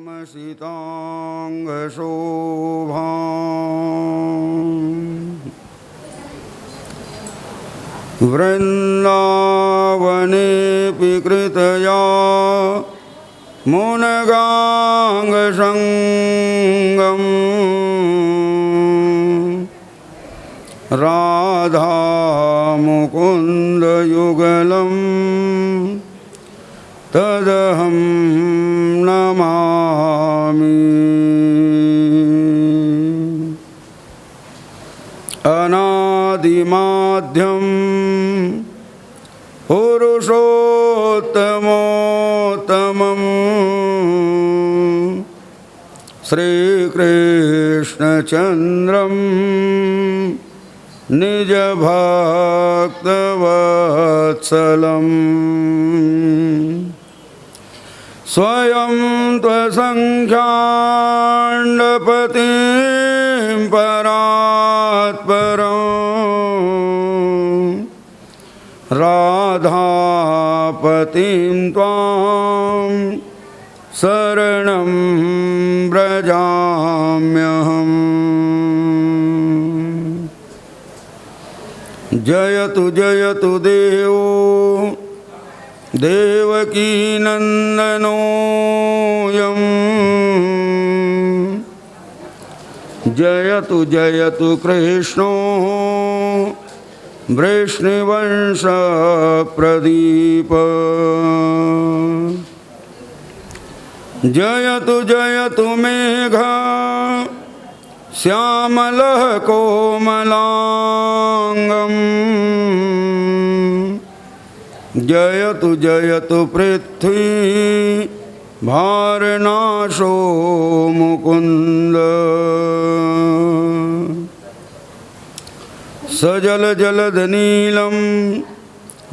श्यामसिताङ्गशोभाम् वृन्दावनेऽपि कृतया मुनगाङ्गसङ्गम् राधा मुकुन्दयुगलं तदहं नमामि। अनादिमाध्यं पुरुषोत्तमोत्तमं श्रीकृष्णचन्द्रं निजभक्तवत्सलम् स्वयं त्वसङ्ख्याण्डपतिं परात्परं राधापतिं त्वां शरणं व्रजाम्यहम्। जयतु जयतु देवो देवकीनन्दनोऽयं जयतु जयतु कृष्णो वृष्णिवंशप्रदीप जयतु जयतु मेघा श्यामलः कोमलाङ्गम् जयतु जयतु पृथ्वी भारनाशो मुकुन्द सजल जलदनीलं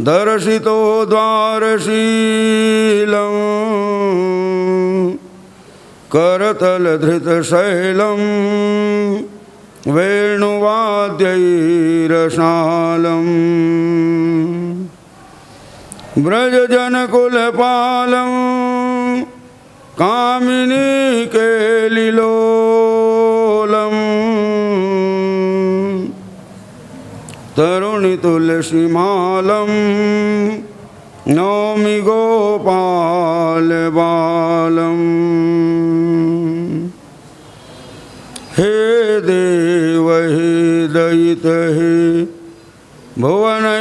दर्शितो द्वारशीलं करतलधृतशैलं वेणुवाद्यैरशालम् व्रजजनकुलपालं कामिनीकेलिलोलम् तरुणितुलसीमालं नौमि गोपालबालम्। हे देव हे दयित हे भुवनैकबन्धो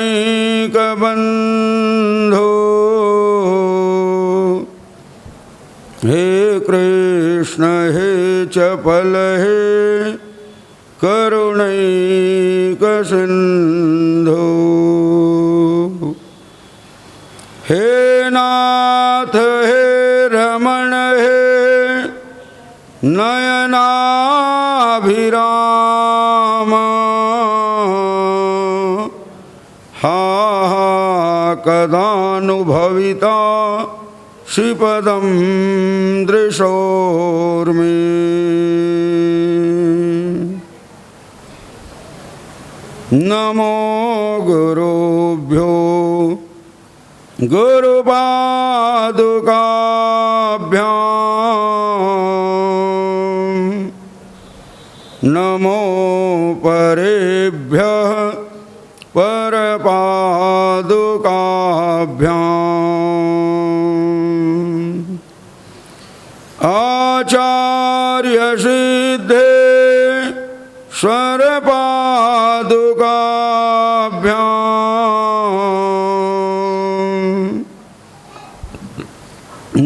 हे कृष्ण हे चपल हे करुणैकसिन्धो हे नाथ हे रमण हे नयनाभिराम हा कदानुभविता श्रीपदं दृशोर्मे। नमो गुरुभ्यो गुरुपादुकाभ्यां नमो परेभ्यः परपादुकाभ्याम् आचार्य सिद्धे स्वरपादुकाभ्याम्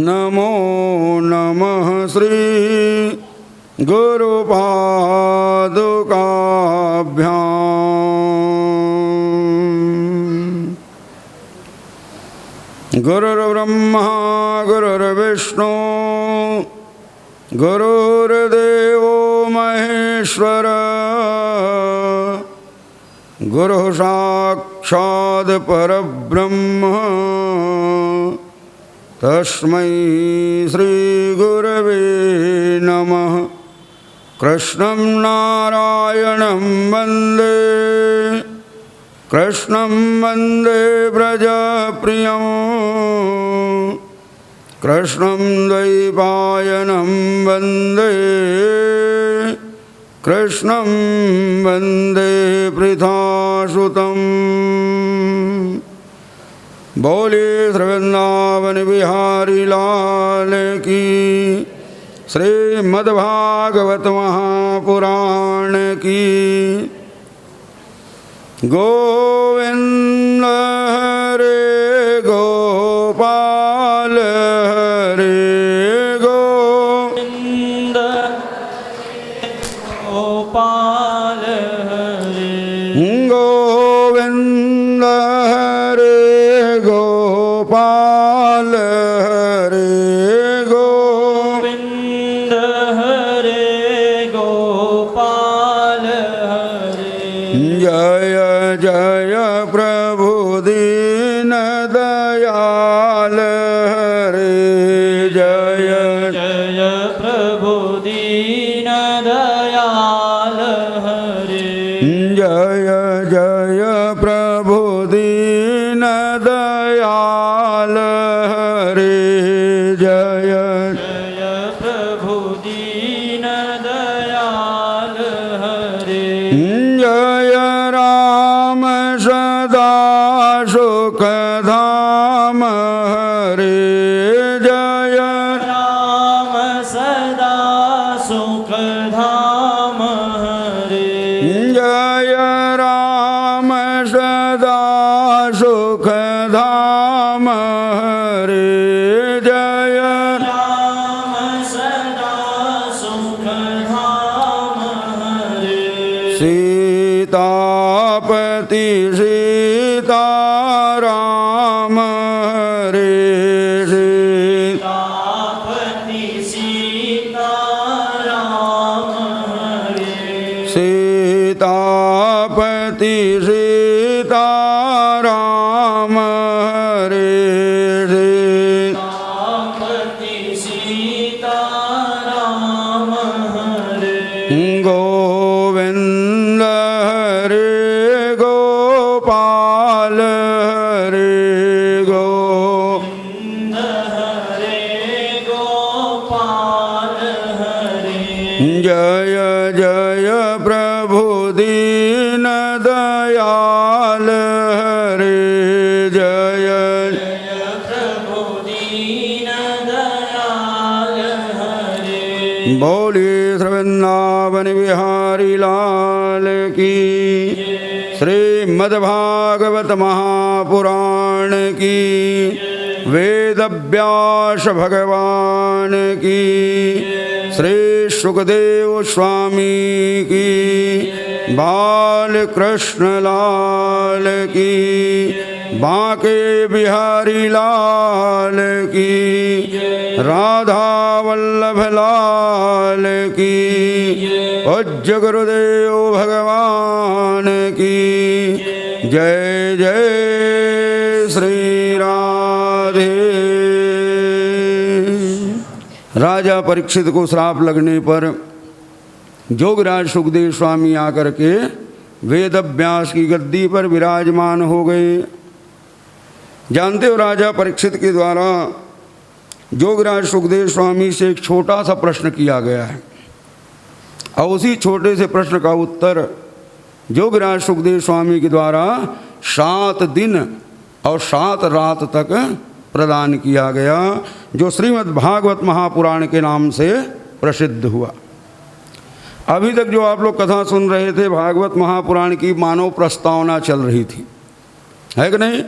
नमो नमः श्री गुरुपादुकाभ्याम्। गुरुर्ब्रह्मा गुरुर्विष्णु गुरुर्देवो महेश्वर गुरुः साक्षात् परब्रह्म तस्मै श्री गुरवे नमः। कृष्णं नारायणं वन्दे कृष्णं वन्दे व्रजप्रियं कृष्णं द्वैपायनं वन्दे कृष्णं वन्दे पृथासुतम्। बोले श्री वृंदावन बिहारी लाल की, श्रीमद्भागवत महापुराण की। गोविंद हरे गोपाल हरे गोविंद गोपाल हरे गोविंद हरे गोपाल हरे गोविंद हरे गोपाल हरे। जय जय प्रभु दीन दयाल हरे जय जय प्रभु दीन दयाल हरे जय जय प्रभु दीन दयाल हरे जय जय प्रभु दीन दयाल हरे। जय राम सदा सुख धाम हरे जय राम सदा सुख धाम हरे जय राम सदा सुख धाम हरे जय राम सदा सुख धाम हरे। सीतापति सीताराम हरे सीतापति सीताराम हरे सीतापति सीताराम हरे सीतापति सीताराम हरे गोविंद हरे गोपाल हरे गोविंद हरे गोपाल हरे जय जय प्रभु दीन दयाल हरे जय जय प्रभु दीन दयाल हरे। बोले श्री वृंदावन बिहारी लाल की, श्रीमद्भागवत महापुराण की, वेद व्यास भगवान की, श्री सुखदेव स्वामी की, बाल कृष्ण लाल की, बांके बिहारी लाल की, राधा वल्लभ लाल की, पूज्य गुरुदेव भगवान की जय जय श्री राधे। राजा परीक्षित को श्राप लगने पर जोगराज सुखदेव स्वामी आकर के वेद व्यास की गद्दी पर विराजमान हो गए। जानते हो राजा परीक्षित के द्वारा जोगराज सुखदेव स्वामी से एक छोटा सा प्रश्न किया गया है और उसी छोटे से प्रश्न का उत्तर जोगराज सुखदेव स्वामी के द्वारा 7 दिन और 7 रात तक प्रदान किया गया, जो श्रीमद् भागवत महापुराण के नाम से प्रसिद्ध हुआ। अभी तक जो आप लोग कथा सुन रहे थे भागवत महापुराण की मानव प्रस्तावना चल रही थी, है कि नहीं।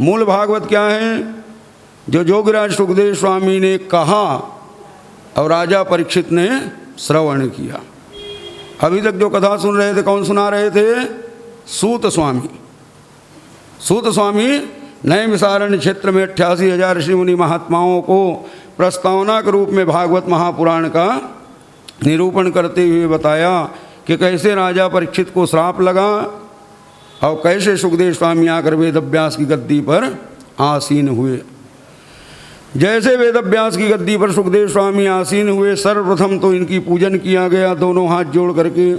मूल भागवत क्या है, जो जोगराज सुखदेव स्वामी ने कहा और राजा परीक्षित ने श्रवण किया। अभी तक जो कथा सुन रहे थे, कौन सुना रहे थे? सूत स्वामी। सूत स्वामी नए विसारण क्षेत्र में 88,000 ऋषि मुनि महात्माओं को प्रस्तावना के रूप में भागवत महापुराण का निरूपण करते हुए बताया कि कैसे राजा परीक्षित को श्राप लगा और कैसे सुखदेव स्वामी आकर वेदव्यास की गद्दी पर आसीन हुए। जैसे वेदव्यास की गद्दी पर सुखदेव स्वामी आसीन हुए, सर्वप्रथम तो इनकी पूजन किया गया। दोनों हाथ जोड़ करके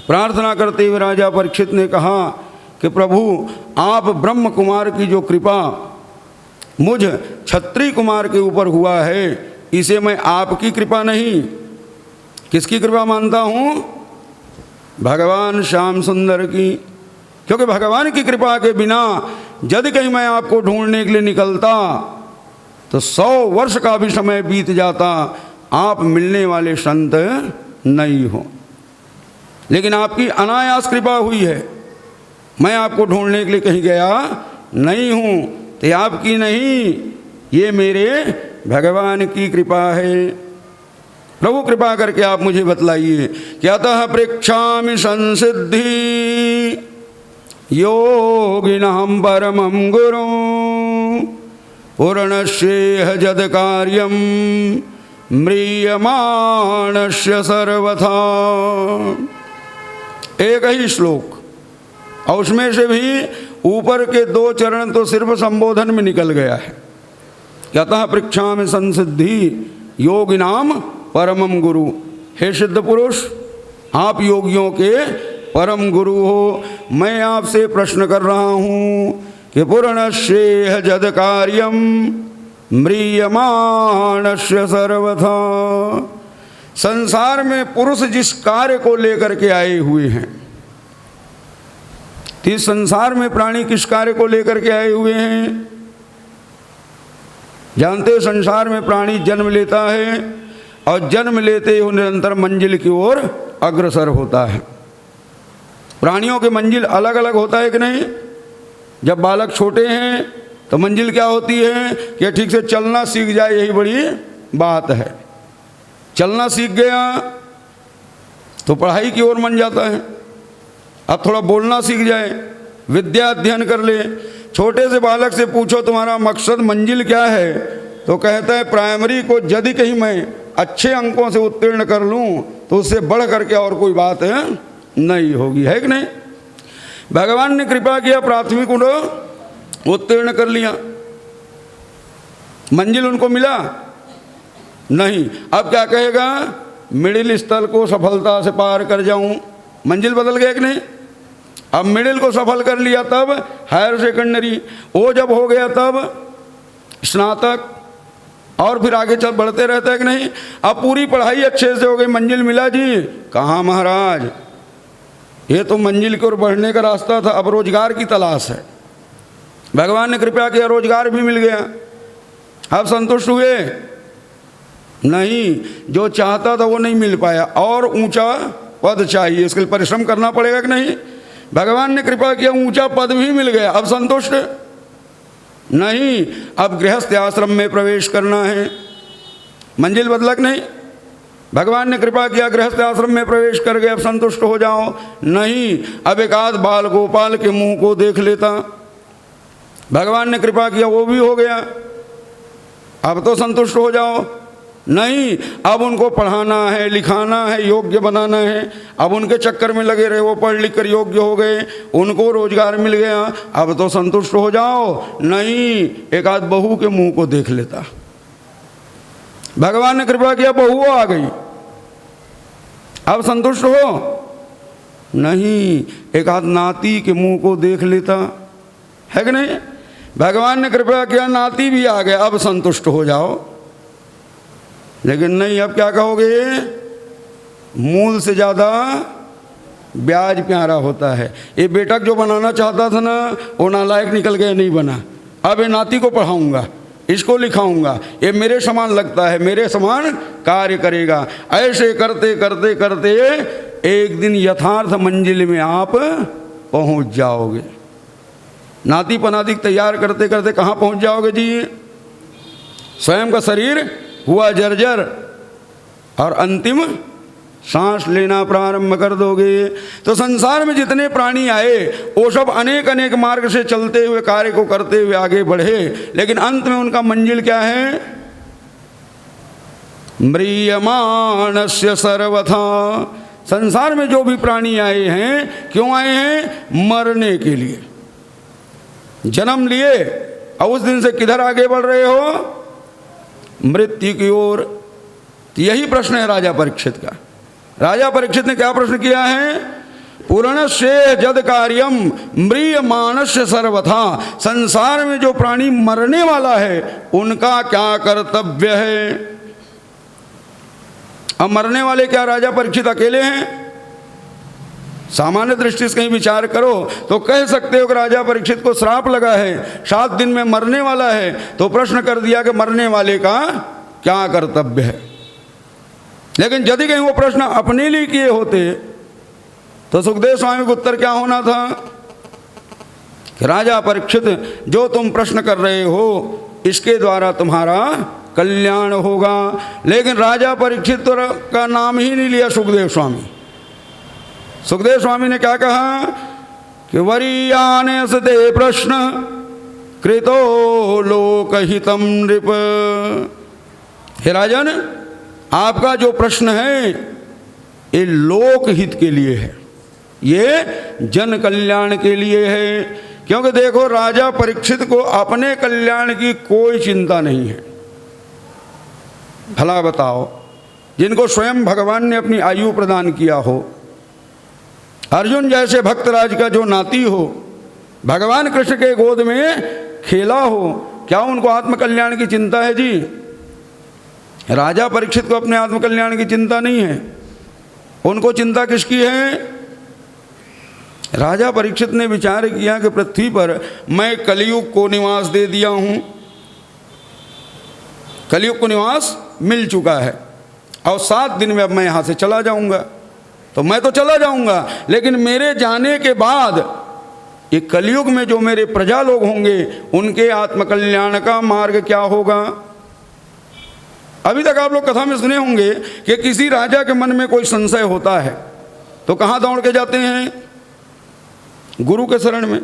प्रार्थना करते हुए राजा परीक्षित ने कहा कि प्रभु, आप ब्रह्म कुमार की जो कृपा मुझ क्षत्रिय कुमार के ऊपर हुआ है, इसे मैं आपकी कृपा नहीं, किसकी कृपा मानता हूँ? भगवान श्याम सुंदर की। क्योंकि भगवान की कृपा के बिना यदि कहीं मैं आपको ढूंढने के लिए निकलता तो 100 वर्ष का भी समय बीत जाता, आप मिलने वाले संत नहीं हो। लेकिन आपकी अनायास कृपा हुई है, मैं आपको ढूंढने के लिए कहीं गया नहीं हूँ, तो आपकी नहीं, ये मेरे भगवान की कृपा है। प्रभु कृपा करके आप मुझे बतलाइए कि अतः पृच्छामि संसिद्धि योगिनां परमं गुरुं पूर्णस्येह जद कार्यं म्रियमाणस्य सर्वथा। एक ही श्लोक और उसमें से भी ऊपर के 2 चरण तो सिर्फ संबोधन में निकल गया है। अतः पृच्छामि संसिद्धि योगिनाम परमम गुरु। हे सिद्ध पुरुष, आप योगियों के परम गुरु हो। मैं आपसे प्रश्न कर रहा हूँ कि पूर्णस्येह जद कार्यम म्रियमाणस्य सर्वथा। संसार में पुरुष जिस कार्य को लेकर के आए हुए हैं, इस संसार में प्राणी किस कार्य को लेकर के आए हुए हैं? जानते हो, संसार में प्राणी जन्म लेता है और जन्म लेते ही निरंतर मंजिल की ओर अग्रसर होता है। प्राणियों के मंजिल अलग अलग होता है कि नहीं? जब बालक छोटे हैं तो मंजिल क्या होती है कि ठीक से चलना सीख जाए, यही बड़ी बात है। चलना सीख गया तो पढ़ाई की ओर मन जाता है। अब थोड़ा बोलना सीख जाए, विद्या अध्ययन कर ले। छोटे से बालक से पूछो तुम्हारा मकसद मंजिल क्या है, तो कहता है प्राइमरी को यदि कहीं मैं अच्छे अंकों से उत्तीर्ण कर लूं तो उससे बढ़ करके और कोई बात है नहीं होगी, है कि नहीं? भगवान ने कृपा किया, प्राथमिक को उत्तीर्ण कर लिया, मंजिल उनको मिला नहीं। अब क्या कहेगा? मिडिल स्थल को सफलता से पार कर जाऊं। मंजिल बदल गया कि नहीं? अब मिडिल को सफल कर लिया, तब हायर सेकेंडरी, वो जब हो गया तब स्नातक, और फिर आगे चल बढ़ते रहता है कि नहीं? अब पूरी पढ़ाई अच्छे से हो गई, मंजिल मिला जी। कहाँ महाराज, ये तो मंजिल की ओर बढ़ने का रास्ता था, अब रोजगार की तलाश है। भगवान ने कृपा किया, रोजगार भी मिल गया। अब संतुष्ट हुए नहीं, जो चाहता था वो नहीं मिल पाया, और ऊंचा पद चाहिए, इसके लिए परिश्रम करना पड़ेगा कि नहीं? भगवान ने कृपा किया, ऊंचा पद भी मिल गया, अब संतुष्ट नहीं, अब गृहस्थ आश्रम में प्रवेश करना है। मंजिल बदला कि नहीं? भगवान ने कृपा किया, गृहस्थ आश्रम में प्रवेश कर गए, अब संतुष्ट हो जाओ नहीं, अब एक आध बाल गोपाल के मुंह को देख लेता। भगवान ने कृपा किया, वो भी हो गया, अब तो संतुष्ट हो जाओ नहीं, अब उनको पढ़ाना है, लिखाना है, योग्य बनाना है। अब उनके चक्कर में लगे रहे, वो पढ़ लिख कर योग्य हो गए, उनको रोजगार मिल गया, अब तो संतुष्ट हो जाओ नहीं, एक आध बहू के मुंह को देख लेता। भगवान ने कृपा किया, बहू आ गई, अब संतुष्ट हो नहीं, एक आध नाती के मुंह को देख लेता, है कि नहीं? भगवान ने कृपा किया, नाती भी आ गया, अब संतुष्ट हो जाओ। लेकिन नहीं, अब क्या कहोगे? मूल से ज़्यादा ब्याज प्यारा होता है। ये बेटा जो बनाना चाहता था ना, वो नालायक निकल गया, नहीं बना। अब ये नाती को पढ़ाऊंगा, इसको लिखाऊंगा, ये मेरे समान लगता है, मेरे समान कार्य करेगा। ऐसे करते करते करते एक दिन यथार्थ मंजिल में आप पहुंच जाओगे। नाती पनाती तैयार करते करते कहाँ पहुंच जाओगे जी? स्वयं का शरीर हुआ जर्जर और अंतिम सांस लेना प्रारंभ कर दोगे। तो संसार में जितने प्राणी आए वो सब अनेक अनेक मार्ग से चलते हुए कार्य को करते हुए आगे बढ़े, लेकिन अंत में उनका मंजिल क्या है? म्रियमाणस्य सर्वथा। संसार में जो भी प्राणी आए हैं, क्यों आए हैं? मरने के लिए। जन्म लिए और उस दिन से किधर आगे बढ़ रहे हो? मृत्यु की ओर। तो यही प्रश्न है राजा परीक्षित का। राजा परीक्षित ने क्या प्रश्न किया है? पूर्णस्य जद कार्यम म्रियमाणस्य सर्वथा, संसार में जो प्राणी मरने वाला है उनका क्या कर्तव्य है। अब मरने वाले क्या राजा परीक्षित अकेले हैं? सामान्य दृष्टि से कहीं विचार करो तो कह सकते हो कि राजा परीक्षित को श्राप लगा है, 7 दिन में मरने वाला है, तो प्रश्न कर दिया कि मरने वाले का क्या कर्तव्य है। लेकिन यदि कहीं वो प्रश्न अपने लिए किए होते तो सुखदेव स्वामी का उत्तर क्या होना था कि राजा परीक्षित, जो तुम प्रश्न कर रहे हो इसके द्वारा तुम्हारा कल्याण होगा। लेकिन राजा परीक्षित का नाम ही नहीं लिया सुखदेव स्वामी। सुखदेव स्वामी ने क्या कहा कि वरीयाने सते प्रश्न कृतो लोकहितम नृप। हे राजन, आपका जो प्रश्न है ये लोकहित के लिए है, ये जन कल्याण के लिए है। क्योंकि देखो, राजा परीक्षित को अपने कल्याण की कोई चिंता नहीं है। भला बताओ, जिनको स्वयं भगवान ने अपनी आयु प्रदान किया हो, अर्जुन जैसे भक्तराज का जो नाती हो, भगवान कृष्ण के गोद में खेला हो, क्या उनको आत्मकल्याण की चिंता है जी? राजा परीक्षित को अपने आत्मकल्याण की चिंता नहीं है। उनको चिंता किसकी है? राजा परीक्षित ने विचार किया कि पृथ्वी पर मैं कलयुग को निवास दे दिया हूं, कलयुग को निवास मिल चुका है और 7 दिन में अब मैं यहां से चला जाऊंगा। तो मैं तो चला जाऊंगा, लेकिन मेरे जाने के बाद ये कलयुग में जो मेरे प्रजा लोग होंगे उनके आत्मकल्याण का मार्ग क्या होगा। अभी तक आप लोग कथा में सुने होंगे कि किसी राजा के मन में कोई संशय होता है तो कहाँ दौड़ के जाते हैं? गुरु के शरण में।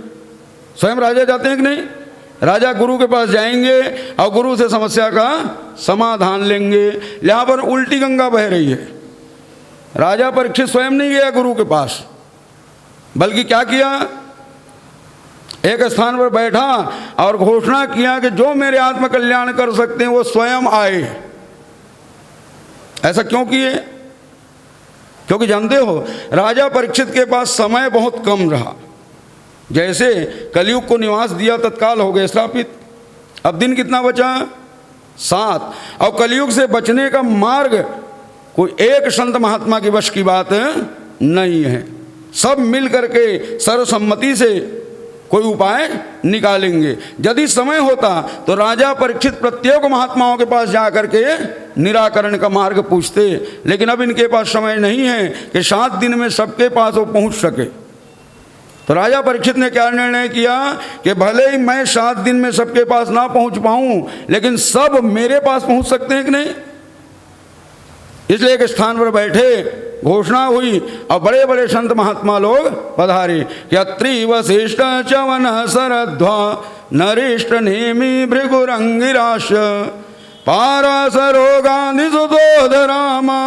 स्वयं राजा जाते हैं कि नहीं? राजा गुरु के पास जाएंगे और गुरु से समस्या का समाधान लेंगे। यहाँ पर उल्टी गंगा बह रही है। राजा परीक्षित स्वयं नहीं गया गुरु के पास, बल्कि क्या किया, एक स्थान पर बैठा और घोषणा किया कि जो मेरे आत्मकल्याण कर सकते हैं वो स्वयं आए। ऐसा क्यों किए? क्योंकि जानते हो, राजा परीक्षित के पास समय बहुत कम रहा। जैसे कलयुग को निवास दिया तत्काल हो गए श्रापित। अब दिन कितना बचा? 7। और कलयुग से बचने का मार्ग कोई एक संत महात्मा की वश की बात नहीं है। सब मिल करके सर्वसम्मति से कोई उपाय निकालेंगे। यदि समय होता तो राजा परीक्षित प्रत्येक महात्माओं के पास जा करके निराकरण का मार्ग पूछते, लेकिन अब इनके पास समय नहीं है कि 7 दिन में सबके पास वो पहुंच सके। तो राजा परीक्षित ने क्या निर्णय किया कि भले ही मैं 7 दिन में सबके पास ना पहुंच पाऊं, लेकिन सब मेरे पास पहुंच सकते हैं कि नहीं। इसलिए एक स्थान पर बैठे घोषणा हुई और बड़े बड़े संत महात्मा लोग पधारे कि अत्रि वशिष्ठ चवन सरध्वा नरेष्ठ नेमि भृगुरंगिराश पाराशरो गांधी सुतोध रामा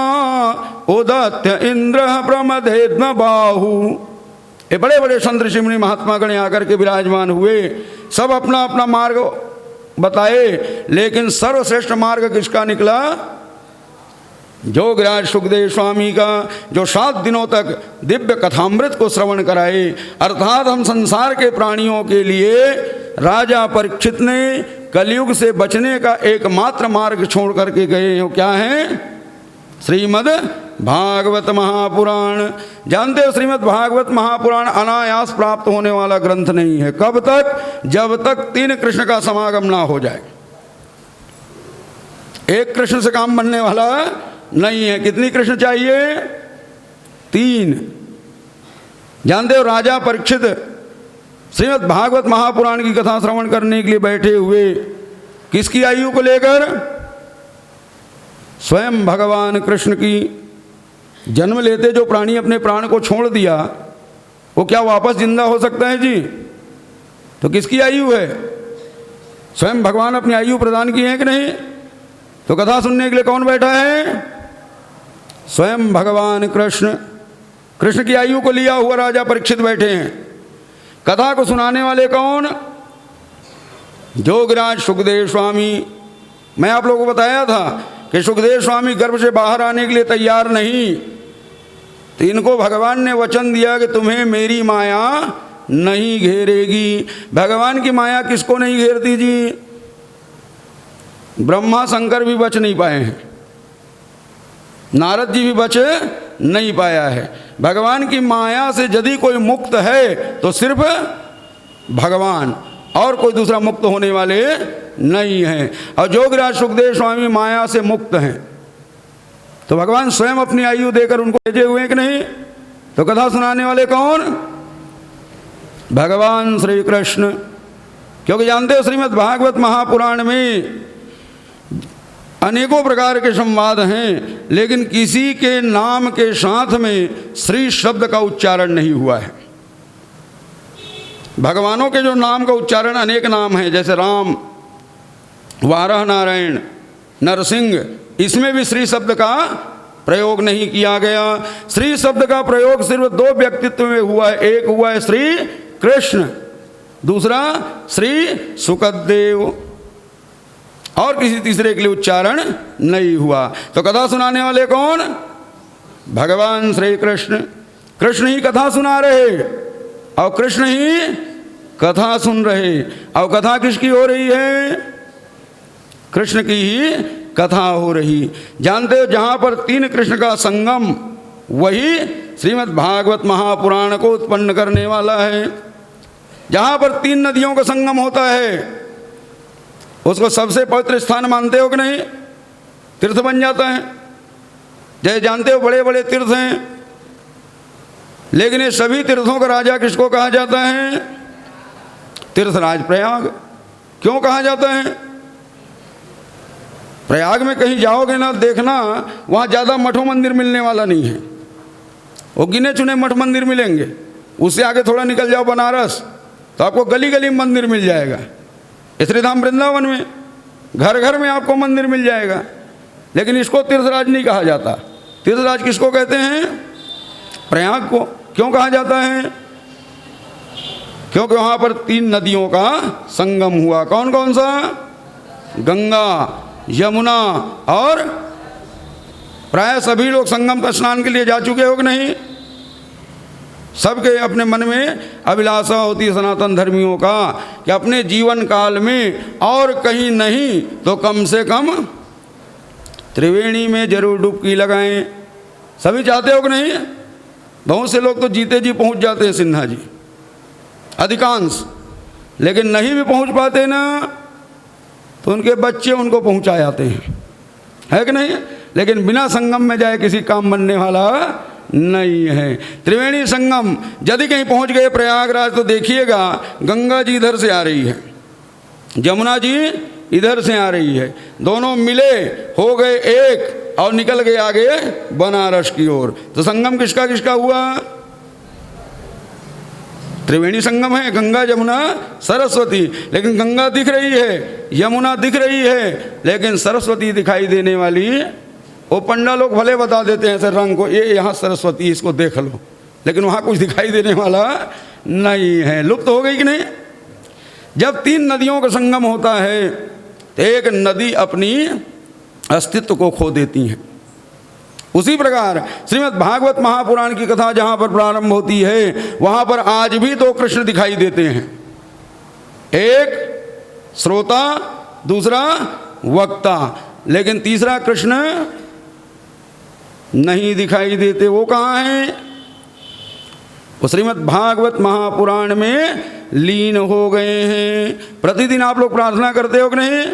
उदत्य इंद्र प्रमदेद्म बाहु। ये बड़े बड़े संत ऋषि मुनि महात्मा गण आकर के विराजमान हुए। सब अपना अपना मार्ग बताए, लेकिन सर्वश्रेष्ठ मार्ग किसका निकला? जोगराज सुखदेव स्वामी का, जो 7 दिनों तक दिव्य कथामृत को श्रवण कराए। अर्थात हम संसार के प्राणियों के लिए राजा परीक्षित ने कलयुग से बचने का एकमात्र मार्ग छोड़ करके गए हो। क्या है? श्रीमद् भागवत महापुराण। जानते हो, श्रीमद् भागवत महापुराण अनायास प्राप्त होने वाला ग्रंथ नहीं है। कब तक? जब तक 3 कृष्ण का समागम ना हो जाए। एक कृष्ण से काम बनने वाला नहीं है। कितनी कृष्ण चाहिए? 3। जानते हो, राजा परीक्षित श्रीमद् भागवत महापुराण की कथा श्रवण करने के लिए बैठे हुए, किसकी आयु को लेकर? स्वयं भगवान कृष्ण की। जन्म लेते जो प्राणी अपने प्राण को छोड़ दिया, वो क्या वापस जिंदा हो सकता है जी? तो किसकी आयु है? स्वयं भगवान अपनी आयु प्रदान की है कि नहीं? तो कथा सुनने के लिए कौन बैठा है? स्वयं भगवान कृष्ण। कृष्ण की आयु को लिया हुआ राजा परीक्षित बैठे हैं। कथा को सुनाने वाले कौन? जोगराज सुखदेव स्वामी। मैं आप लोगों को बताया था कि सुखदेव स्वामी गर्भ से बाहर आने के लिए तैयार नहीं। तो इनको भगवान ने वचन दिया कि तुम्हें मेरी माया नहीं घेरेगी। भगवान की माया किसको नहीं घेरती जी? ब्रह्मा शंकर भी बच नहीं पाए हैं, नारद जी भी बच नहीं पाया है। भगवान की माया से यदि कोई मुक्त है तो सिर्फ भगवान, और कोई दूसरा मुक्त होने वाले नहीं हैं। और जोगराज सुखदेव स्वामी माया से मुक्त हैं, तो भगवान स्वयं अपनी आयु देकर उनको भेजे हुए हैं कि नहीं? तो कथा सुनाने वाले कौन? भगवान श्री कृष्ण। क्योंकि जानते हो श्रीमद् भागवत महापुराण में अनेकों प्रकार के संवाद हैं, लेकिन किसी के नाम के साथ में श्री शब्द का उच्चारण नहीं हुआ है। भगवानों के जो नाम का उच्चारण अनेक नाम हैं, जैसे राम, वाराह नारायण, नरसिंह, इसमें भी श्री शब्द का प्रयोग नहीं किया गया। श्री शब्द का प्रयोग सिर्फ दो व्यक्तित्व में हुआ है, एक हुआ है श्री कृष्ण, दूसरा श्री सुखदेव, और किसी तीसरे के लिए उच्चारण नहीं हुआ। तो कथा सुनाने वाले कौन? भगवान श्री कृष्ण। कृष्ण ही कथा सुना रहे और कृष्ण ही कथा सुन रहे। और कथा किसकी हो रही है? कृष्ण की ही कथा हो रही। जानते हो जहाँ पर तीन कृष्ण का संगम, वही श्रीमद् भागवत महापुराण को उत्पन्न करने वाला है। जहाँ पर तीन नदियों का संगम होता है उसको सबसे पवित्र स्थान मानते हो कि नहीं? तीर्थ बन जाता है। जैसे जानते हो बड़े बड़े तीर्थ हैं, लेकिन ये सभी तीर्थों का राजा किसको कहा जाता है? तीर्थराज प्रयाग। क्यों कहा जाता है? प्रयाग में कहीं जाओगे ना, देखना वहाँ ज़्यादा मठो मंदिर मिलने वाला नहीं है, वो गिने चुने मठ मंदिर मिलेंगे। उससे आगे थोड़ा निकल जाओ बनारस, तो आपको गली गली में मंदिर मिल जाएगा। श्रीधाम वृंदावन में घर घर में आपको मंदिर मिल जाएगा। लेकिन इसको तीर्थराज नहीं कहा जाता। तीर्थराज किसको कहते हैं? प्रयाग को। क्यों कहा जाता है? क्योंकि वहाँ पर तीन नदियों का संगम हुआ। कौन कौन सा? गंगा, यमुना और प्राय सभी लोग संगम का स्नान के लिए जा चुके हो कि नहीं? सबके अपने मन में अभिलाषा होती है सनातन धर्मियों का कि अपने जीवन काल में और कहीं नहीं तो कम से कम त्रिवेणी में जरूर डुबकी लगाएं। सभी चाहते हो कि नहीं? बहुत से लोग तो जीते जी पहुंच जाते हैं सिन्हा जी, अधिकांश। लेकिन नहीं भी पहुंच पाते ना, तो उनके बच्चे उनको पहुंचा जाते हैं, है कि नहीं? लेकिन बिना संगम में जाए किसी काम बनने वाला नहीं है। त्रिवेणी संगम यदि कहीं पहुंच गए प्रयागराज, तो देखिएगा गंगा जी इधर से आ रही है, यमुना जी इधर से आ रही है, दोनों मिले हो गए एक और निकल गए आगे बनारस की ओर। तो संगम किसका किसका हुआ? त्रिवेणी संगम है, गंगा यमुना सरस्वती। लेकिन गंगा दिख रही है, यमुना दिख रही है, लेकिन सरस्वती दिखाई देने वाली, वो पंडा लोग भले बता देते हैं सर रंग को, ये यहाँ सरस्वती, इसको देख लो, लेकिन वहाँ कुछ दिखाई देने वाला नहीं है। लुप्त हो गई कि नहीं? जब तीन नदियों का संगम होता है तो एक नदी अपनी अस्तित्व को खो देती है। उसी प्रकार श्रीमद् भागवत महापुराण की कथा जहाँ पर प्रारंभ होती है, वहाँ पर आज भी दो कृष्ण दिखाई देते हैं, एक श्रोता, दूसरा वक्ता। लेकिन तीसरा कृष्ण नहीं दिखाई देते। वो कहाँ हैं? वो श्रीमद् भागवत महापुराण में लीन हो गए हैं। प्रतिदिन आप लोग प्रार्थना करते हो कि नहीं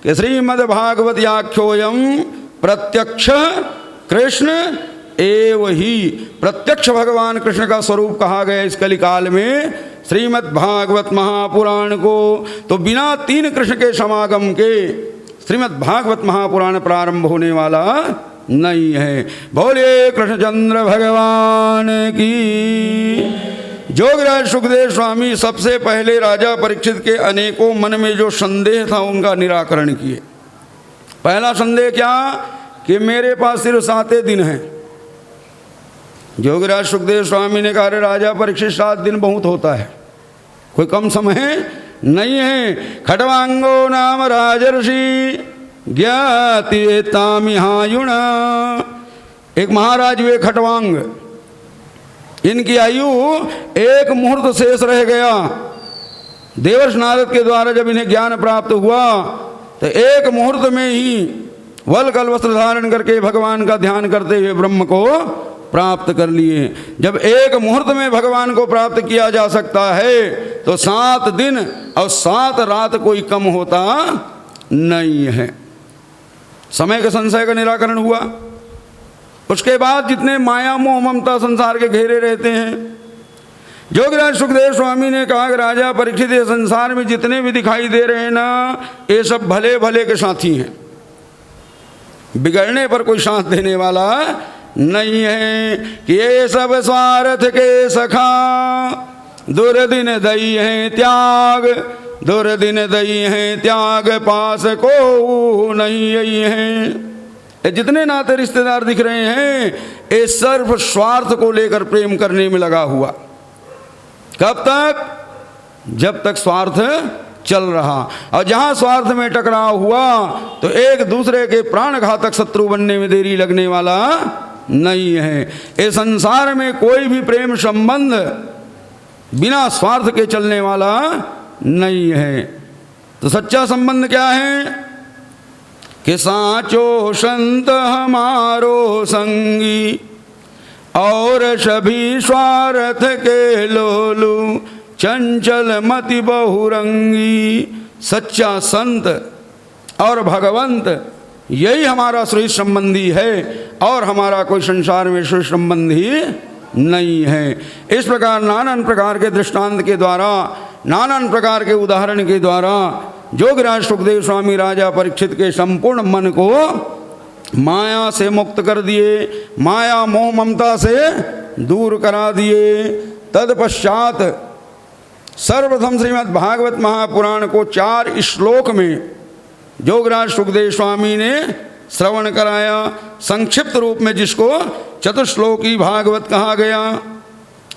कि श्रीमद् भागवत याख्योयम प्रत्यक्ष कृष्ण एव ही। प्रत्यक्ष भगवान कृष्ण का स्वरूप कहा गया इस कलिकाल में श्रीमद् भागवत महापुराण को। तो बिना तीन कृष्ण के समागम के श्रीमद् भागवत महापुराण प्रारंभ होने वाला नहीं है। बोलिए कृष्णचंद्र भगवान की। जोगराज सुखदेव स्वामी सबसे पहले राजा परीक्षित के अनेकों मन में जो संदेह था उनका निराकरण किए। पहला संदेह क्या? कि मेरे पास सिर्फ 7 दिन हैं। जोगराज सुखदेव स्वामी ने कहा, राजा परीक्षित 7 दिन बहुत होता है, कोई कम समय नहीं है। खट्वांगो नाम राजर्षि ज्ञाति तामिहायुणा। एक महाराज हुए खट्वांग, इनकी आयु एक मुहूर्त शेष रह गया। देवर्ष नारद के द्वारा जब इन्हें ज्ञान प्राप्त हुआ तो एक मुहूर्त में ही वल कल वस्त्र धारण करके भगवान का ध्यान करते हुए ब्रह्म को प्राप्त कर लिए। जब एक मुहूर्त में भगवान को प्राप्त किया जा सकता है तो 7 दिन और 7 रात कोई कम होता नहीं है। समय के संशय का निराकरण हुआ। उसके बाद जितने माया मोह ममता संसार के घेरे रहते हैं, जोगराज सुखदेव स्वामी ने कहा कि राजा परीक्षित, ये संसार में जितने भी दिखाई दे रहे हैं ना, ये सब भले भले के साथी हैं, बिगड़ने पर कोई साथ देने वाला नहीं है। कि ये सब स्वार्थ के सखा, दुर्दिन दई है त्याग, दुर्दिन दई है त्याग, पास को नहीं यही है। ये जितने नाते रिश्तेदार दिख रहे हैं, ये सर्व स्वार्थ को लेकर प्रेम करने में लगा हुआ। कब तक? जब तक स्वार्थ चल रहा। और जहां स्वार्थ में टकराव हुआ तो एक दूसरे के प्राण घातक शत्रु बनने में देरी लगने वाला नहीं है। इस संसार में कोई भी प्रेम संबंध बिना स्वार्थ के चलने वाला नहीं है। तो सच्चा संबंध क्या है? कि साचो संत हमारो संगी, और सभी स्वार्थ के लोलू, चंचल मति बहुरंगी। सच्चा संत और भगवंत यही हमारा श्रेष्ठ संबंधी है, और हमारा कोई संसार में श्रेष्ठ संबंधी नहीं है। इस प्रकार नानान प्रकार के दृष्टांत के द्वारा, नानान प्रकार के उदाहरण के द्वारा जोगराज सुखदेव स्वामी राजा परीक्षित के संपूर्ण मन को माया से मुक्त कर दिए, माया मोह ममता से दूर करा दिए। तत्पश्चात सर्वप्रथम श्रीमद् भागवत महापुराण को 4 श्लोक में जोगराज सुखदेव स्वामी ने श्रवण कराया, संक्षिप्त रूप में, जिसको चतुश्लोकी भागवत कहा गया।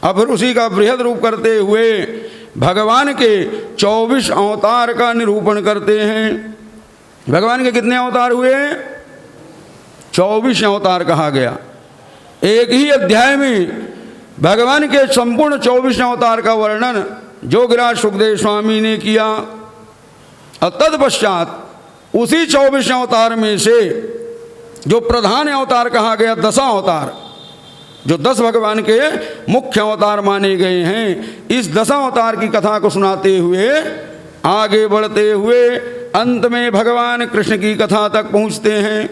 अब फिर उसी का बृहद रूप करते हुए भगवान के 24 अवतार का निरूपण करते हैं। भगवान के कितने अवतार हुए? 24 अवतार कहा गया। एक ही अध्याय में भगवान के संपूर्ण 24 अवतार का वर्णन जोगराज सुखदेव स्वामी ने किया। और तत्पश्चात उसी 24 अवतार में से जो प्रधान अवतार कहा गया, 10 अवतार, जो 10 भगवान के मुख्य अवतार माने गए हैं, इस 10 अवतार की कथा को सुनाते हुए आगे बढ़ते हुए अंत में भगवान कृष्ण की कथा तक पहुँचते हैं।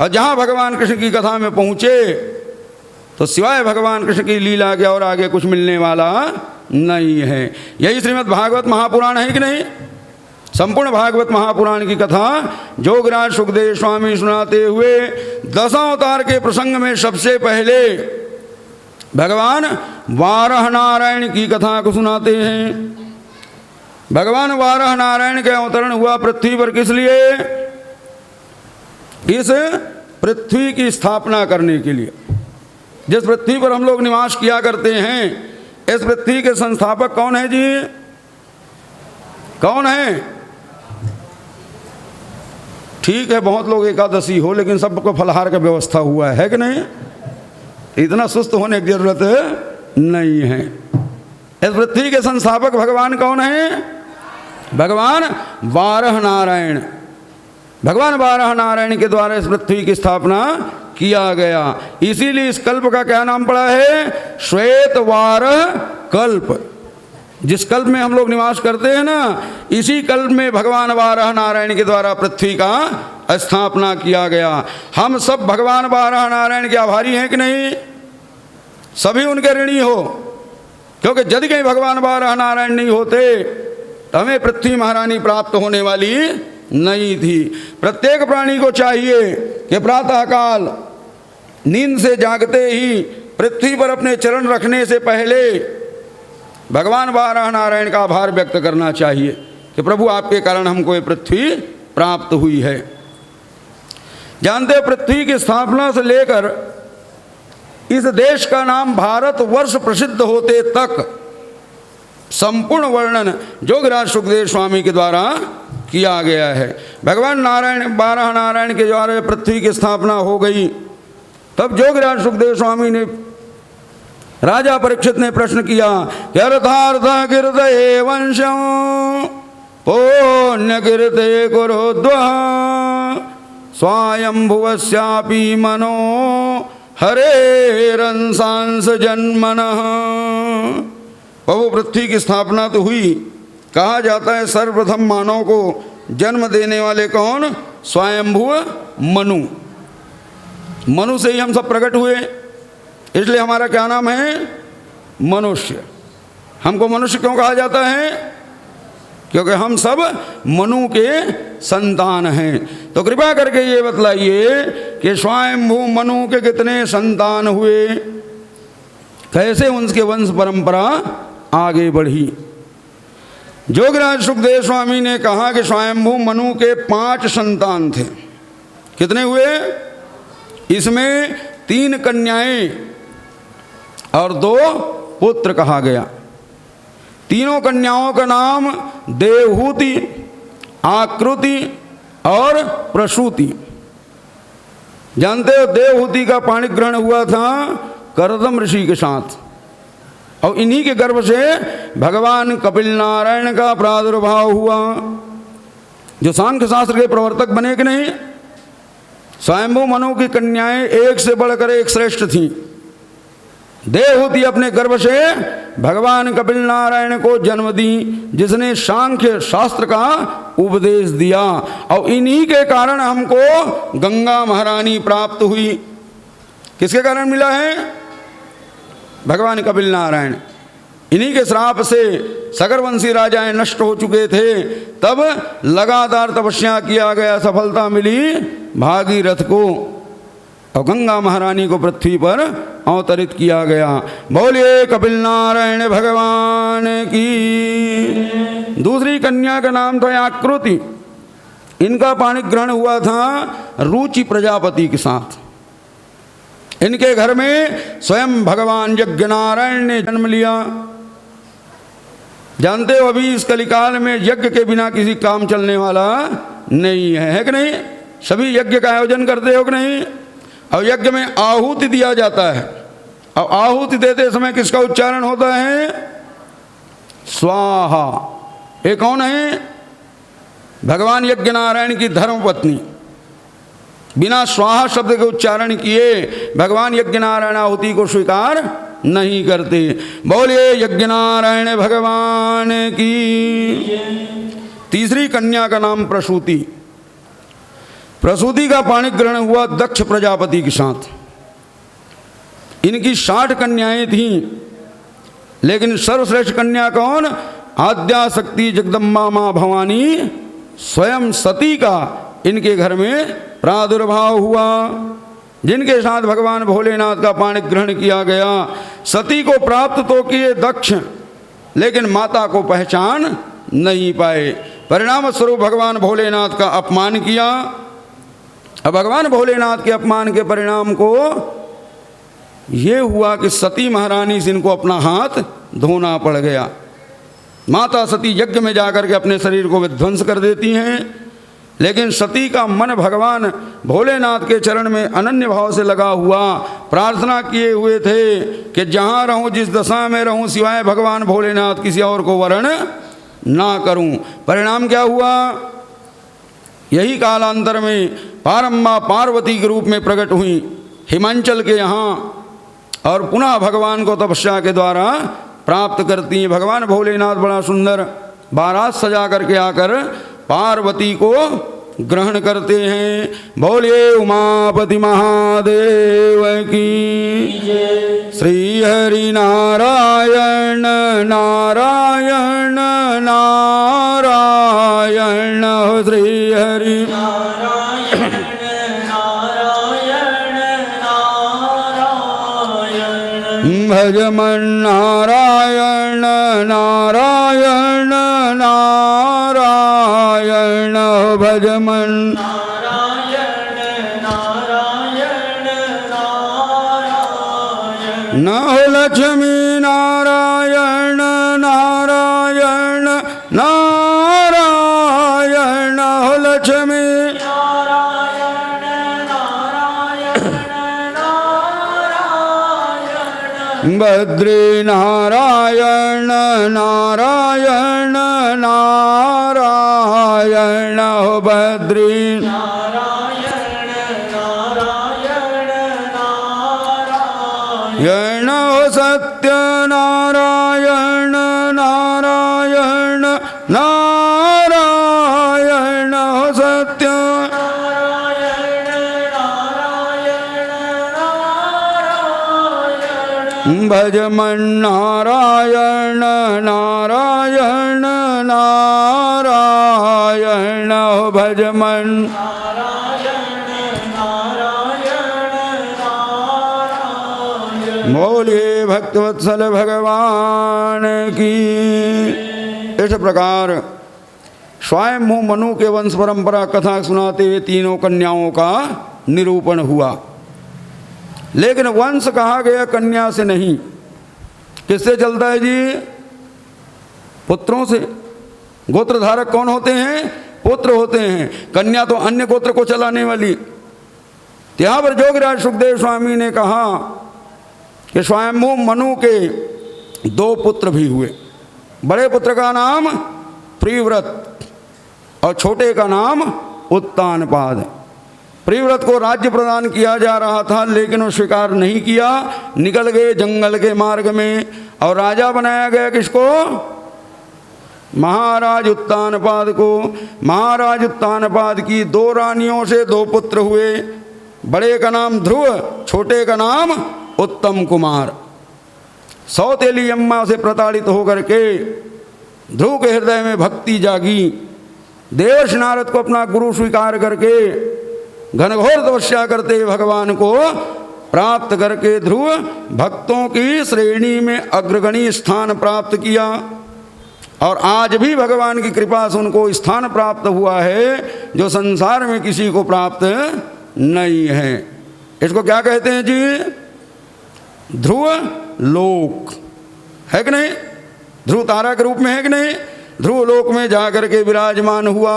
और जहाँ भगवान कृष्ण की कथा में पहुँचे तो सिवाय भगवान कृष्ण की लीला के और आगे कुछ मिलने वाला नहीं है। यही श्रीमद् भागवत महापुराण है कि नहीं? संपूर्ण भागवत महापुराण की कथा जोगराज सुखदेव स्वामी सुनाते हुए 10 अवतार के प्रसंग में सबसे पहले भगवान वाराह नारायण की कथा को सुनाते हैं। भगवान वाराह नारायण का अवतरण हुआ पृथ्वी पर किस लिए? इस पृथ्वी की स्थापना करने के लिए। जिस पृथ्वी पर हम लोग निवास किया करते हैं, इस पृथ्वी के संस्थापक कौन है जी? कौन है? ठीक है, बहुत लोग एकादशी हो, लेकिन सबको फलहार का व्यवस्था हुआ है कि नहीं? इतना सुस्त होने की जरूरत नहीं है। इस पृथ्वी के संस्थापक भगवान कौन है? भगवान वाराह नारायण। भगवान वाराह नारायण के द्वारा इस पृथ्वी की स्थापना किया गया। इसीलिए इस कल्प का क्या नाम पड़ा है? श्वेत वाराह कल्प। जिस कल्प में हम लोग निवास करते हैं ना, इसी कल्प में भगवान वाराह नारायण के द्वारा पृथ्वी का स्थापना किया गया। हम सब भगवान वाराह नारायण के आभारी हैं कि नहीं? सभी उनके ऋणी हो, क्योंकि यदि कहीं भगवान वाराह नारायण नहीं होते तो हमें पृथ्वी महारानी प्राप्त होने वाली नहीं थी। प्रत्येक प्राणी को चाहिए कि प्रातःकाल नींद से जागते ही पृथ्वी पर अपने चरण रखने से पहले भगवान वाराह नारायण का आभार व्यक्त करना चाहिए कि प्रभु आपके कारण हमको ये पृथ्वी प्राप्त हुई है। जानते हैं, पृथ्वी की स्थापना से लेकर इस देश का नाम भारतवर्ष प्रसिद्ध होते तक संपूर्ण वर्णन जोगराज सुखदेव स्वामी के द्वारा किया गया है। भगवान नारायण वाराह नारायण के द्वारा पृथ्वी की स्थापना हो गई, तब जोगराज सुखदेव स्वामी ने राजा परीक्षित ने प्रश्न किया, यथार्थ कीर्तये वंशं पुण्य कीर्तये कुरुद्वः स्वायंभुवस्यापि मनो हरेरंसांस जन्मनः। प्रभु पृथ्वी की स्थापना तो हुई, कहा जाता है सर्वप्रथम मानव को जन्म देने वाले कौन? स्वयंभुव मनु। मनु से ही हम सब प्रकट हुए, इसलिए हमारा क्या नाम है? मनुष्य। हमको मनुष्य क्यों कहा जाता है? क्योंकि हम सब मनु के संतान हैं। तो कृपा करके ये बतलाइए कि स्वयंभू मनु के कितने संतान हुए, कैसे उनके वंश परंपरा आगे बढ़ी। जोगराज सुखदेव स्वामी ने कहा कि स्वयंभू मनु के 5 संतान थे। कितने हुए? इसमें 3 कन्याएं और 2 पुत्र कहा गया। तीनों कन्याओं का नाम देवहूति, आकृति और प्रसूति। जानते हो देवहूति का पाणी ग्रहण हुआ था करदम ऋषि के साथ, और इन्हीं के गर्भ से भगवान कपिल नारायण का प्रादुर्भाव हुआ, जो सांख्य शास्त्र के प्रवर्तक बने कि नहीं। स्वयंभू मनु की कन्याएं एक से बढ़कर एक श्रेष्ठ थीं। देवहूति अपने गर्भ से भगवान कपिल नारायण को जन्म दी, जिसने सांख्य शास्त्र का उपदेश दिया, और इन्हीं के कारण हमको गंगा महारानी प्राप्त हुई। किसके कारण मिला है? भगवान कपिल नारायण। इन्हीं के श्राप से सगरवंशी राजाएं नष्ट हो चुके थे, तब लगातार तपस्या किया गया, सफलता मिली भागीरथ को, और गंगा महारानी को पृथ्वी पर अवतरित किया गया। बोलिए कपिल नारायण भगवान की। दूसरी कन्या का नाम था आकृति। इनका पाणी ग्रहण हुआ था रुचि प्रजापति के साथ। इनके घर में स्वयं भगवान यज्ञ नारायण ने जन्म लिया। जानते हो अभी इस कलिकाल में यज्ञ के बिना किसी काम चलने वाला नहीं है कि नहीं? सभी यज्ञ का आयोजन करते हो कि नहीं? और यज्ञ में आहुति दिया जाता है, और आहुति देते समय किसका उच्चारण होता है? स्वाहा। ये कौन है? भगवान यज्ञ नारायण की धर्मपत्नी। बिना स्वाहा शब्द के उच्चारण किए भगवान यज्ञ नारायण आहुति को स्वीकार नहीं करते। बोलिए यज्ञ नारायण भगवान की। तीसरी कन्या का नाम प्रसूति। प्रसूति का पाणी ग्रहण हुआ दक्ष प्रजापति के साथ। इनकी 60 कन्याएं थीं, लेकिन सर्वश्रेष्ठ कन्या कौन? आद्याशक्ति जगदम्बा माँ भवानी स्वयं सती का इनके घर में प्रादुर्भाव हुआ, जिनके साथ भगवान भोलेनाथ का पाणी ग्रहण किया गया। सती को प्राप्त तो किए दक्ष, लेकिन माता को पहचान नहीं पाए। परिणाम स्वरूप भगवान भोलेनाथ का अपमान किया। अब भगवान भोलेनाथ के अपमान के परिणाम को ये हुआ कि सती महारानी से इनको अपना हाथ धोना पड़ गया। माता सती यज्ञ में जाकर के अपने शरीर को विध्वंस कर देती हैं, लेकिन सती का मन भगवान भोलेनाथ के चरण में अनन्य भाव से लगा हुआ। प्रार्थना किए हुए थे कि जहाँ रहूँ, जिस दशा में रहूँ, सिवाय भगवान भोलेनाथ किसी और को वरण ना करूँ। परिणाम क्या हुआ? यही कालांतर में पारम्बा पार्वती के रूप में प्रकट हुई हिमांचल के यहाँ, और पुनः भगवान को तपस्या के द्वारा प्राप्त करती हैं। भगवान भोलेनाथ बड़ा सुंदर बारात सजा करके आकर पार्वती को ग्रहण करते हैं। बोलिए उमापति महादेव की। श्री हरि नारायण नारायण नारायण श्री हरि नारायण नारायण नारायण भजमन नारायण नारायण नारायण भजमन नारायण नारायण नारायण न लक्ष्मी नारायण नारायण नारायण लक्ष्मी नारायण नारायण नारायण भद्रे नारायण नारायण नारायण हो भद्रे नारायण नारायण नारायण यण हो सत्य नारायण नारायण नारायण हो सत्य नारायण नारायण नारायण भजमन नारायण नारायण नारायण हो भजमन नारायण नारायण नारायण बोलिए भक्तवत्सल भगवान की। इस प्रकार स्वयं मनु के वंश परंपरा कथा सुनाते हुए तीनों कन्याओं का निरूपण हुआ। लेकिन वंश कहा गया कन्या से नहीं, किससे चलता है जी? पुत्रों से। गोत्रधारक कौन होते हैं? पुत्र होते हैं। कन्या तो अन्य गोत्र को चलाने वाली। यहाँ पर जोगराज सुखदेव स्वामी ने कहा कि स्वयं मनु के 2 पुत्र भी हुए। बड़े पुत्र का नाम प्रियव्रत और छोटे का नाम उत्तानपाद। प्रियव्रत को राज्य प्रदान किया जा रहा था, लेकिन वो स्वीकार नहीं किया, निकल गए जंगल के मार्ग में। और राजा बनाया गया किसको? महाराज उत्तानपाद को। महाराज उत्तानपाद की 2 रानियों से 2 पुत्र हुए। बड़े का नाम ध्रुव, छोटे का नाम उत्तम कुमार। सौतेली अम्मा से प्रताड़ित होकर के ध्रुव के हृदय में भक्ति जागी। देवर्षि नारद को अपना गुरु स्वीकार करके घनघोर तपस्या करते भगवान को प्राप्त करके ध्रुव भक्तों की श्रेणी में अग्रगणी स्थान प्राप्त किया। और आज भी भगवान की कृपा से उनको स्थान प्राप्त हुआ है जो संसार में किसी को प्राप्त नहीं है। इसको क्या कहते हैं जी? ध्रुव लोक है कि नहीं? ध्रुव तारा के रूप में है कि नहीं? ध्रुव लोक में जाकर के विराजमान हुआ।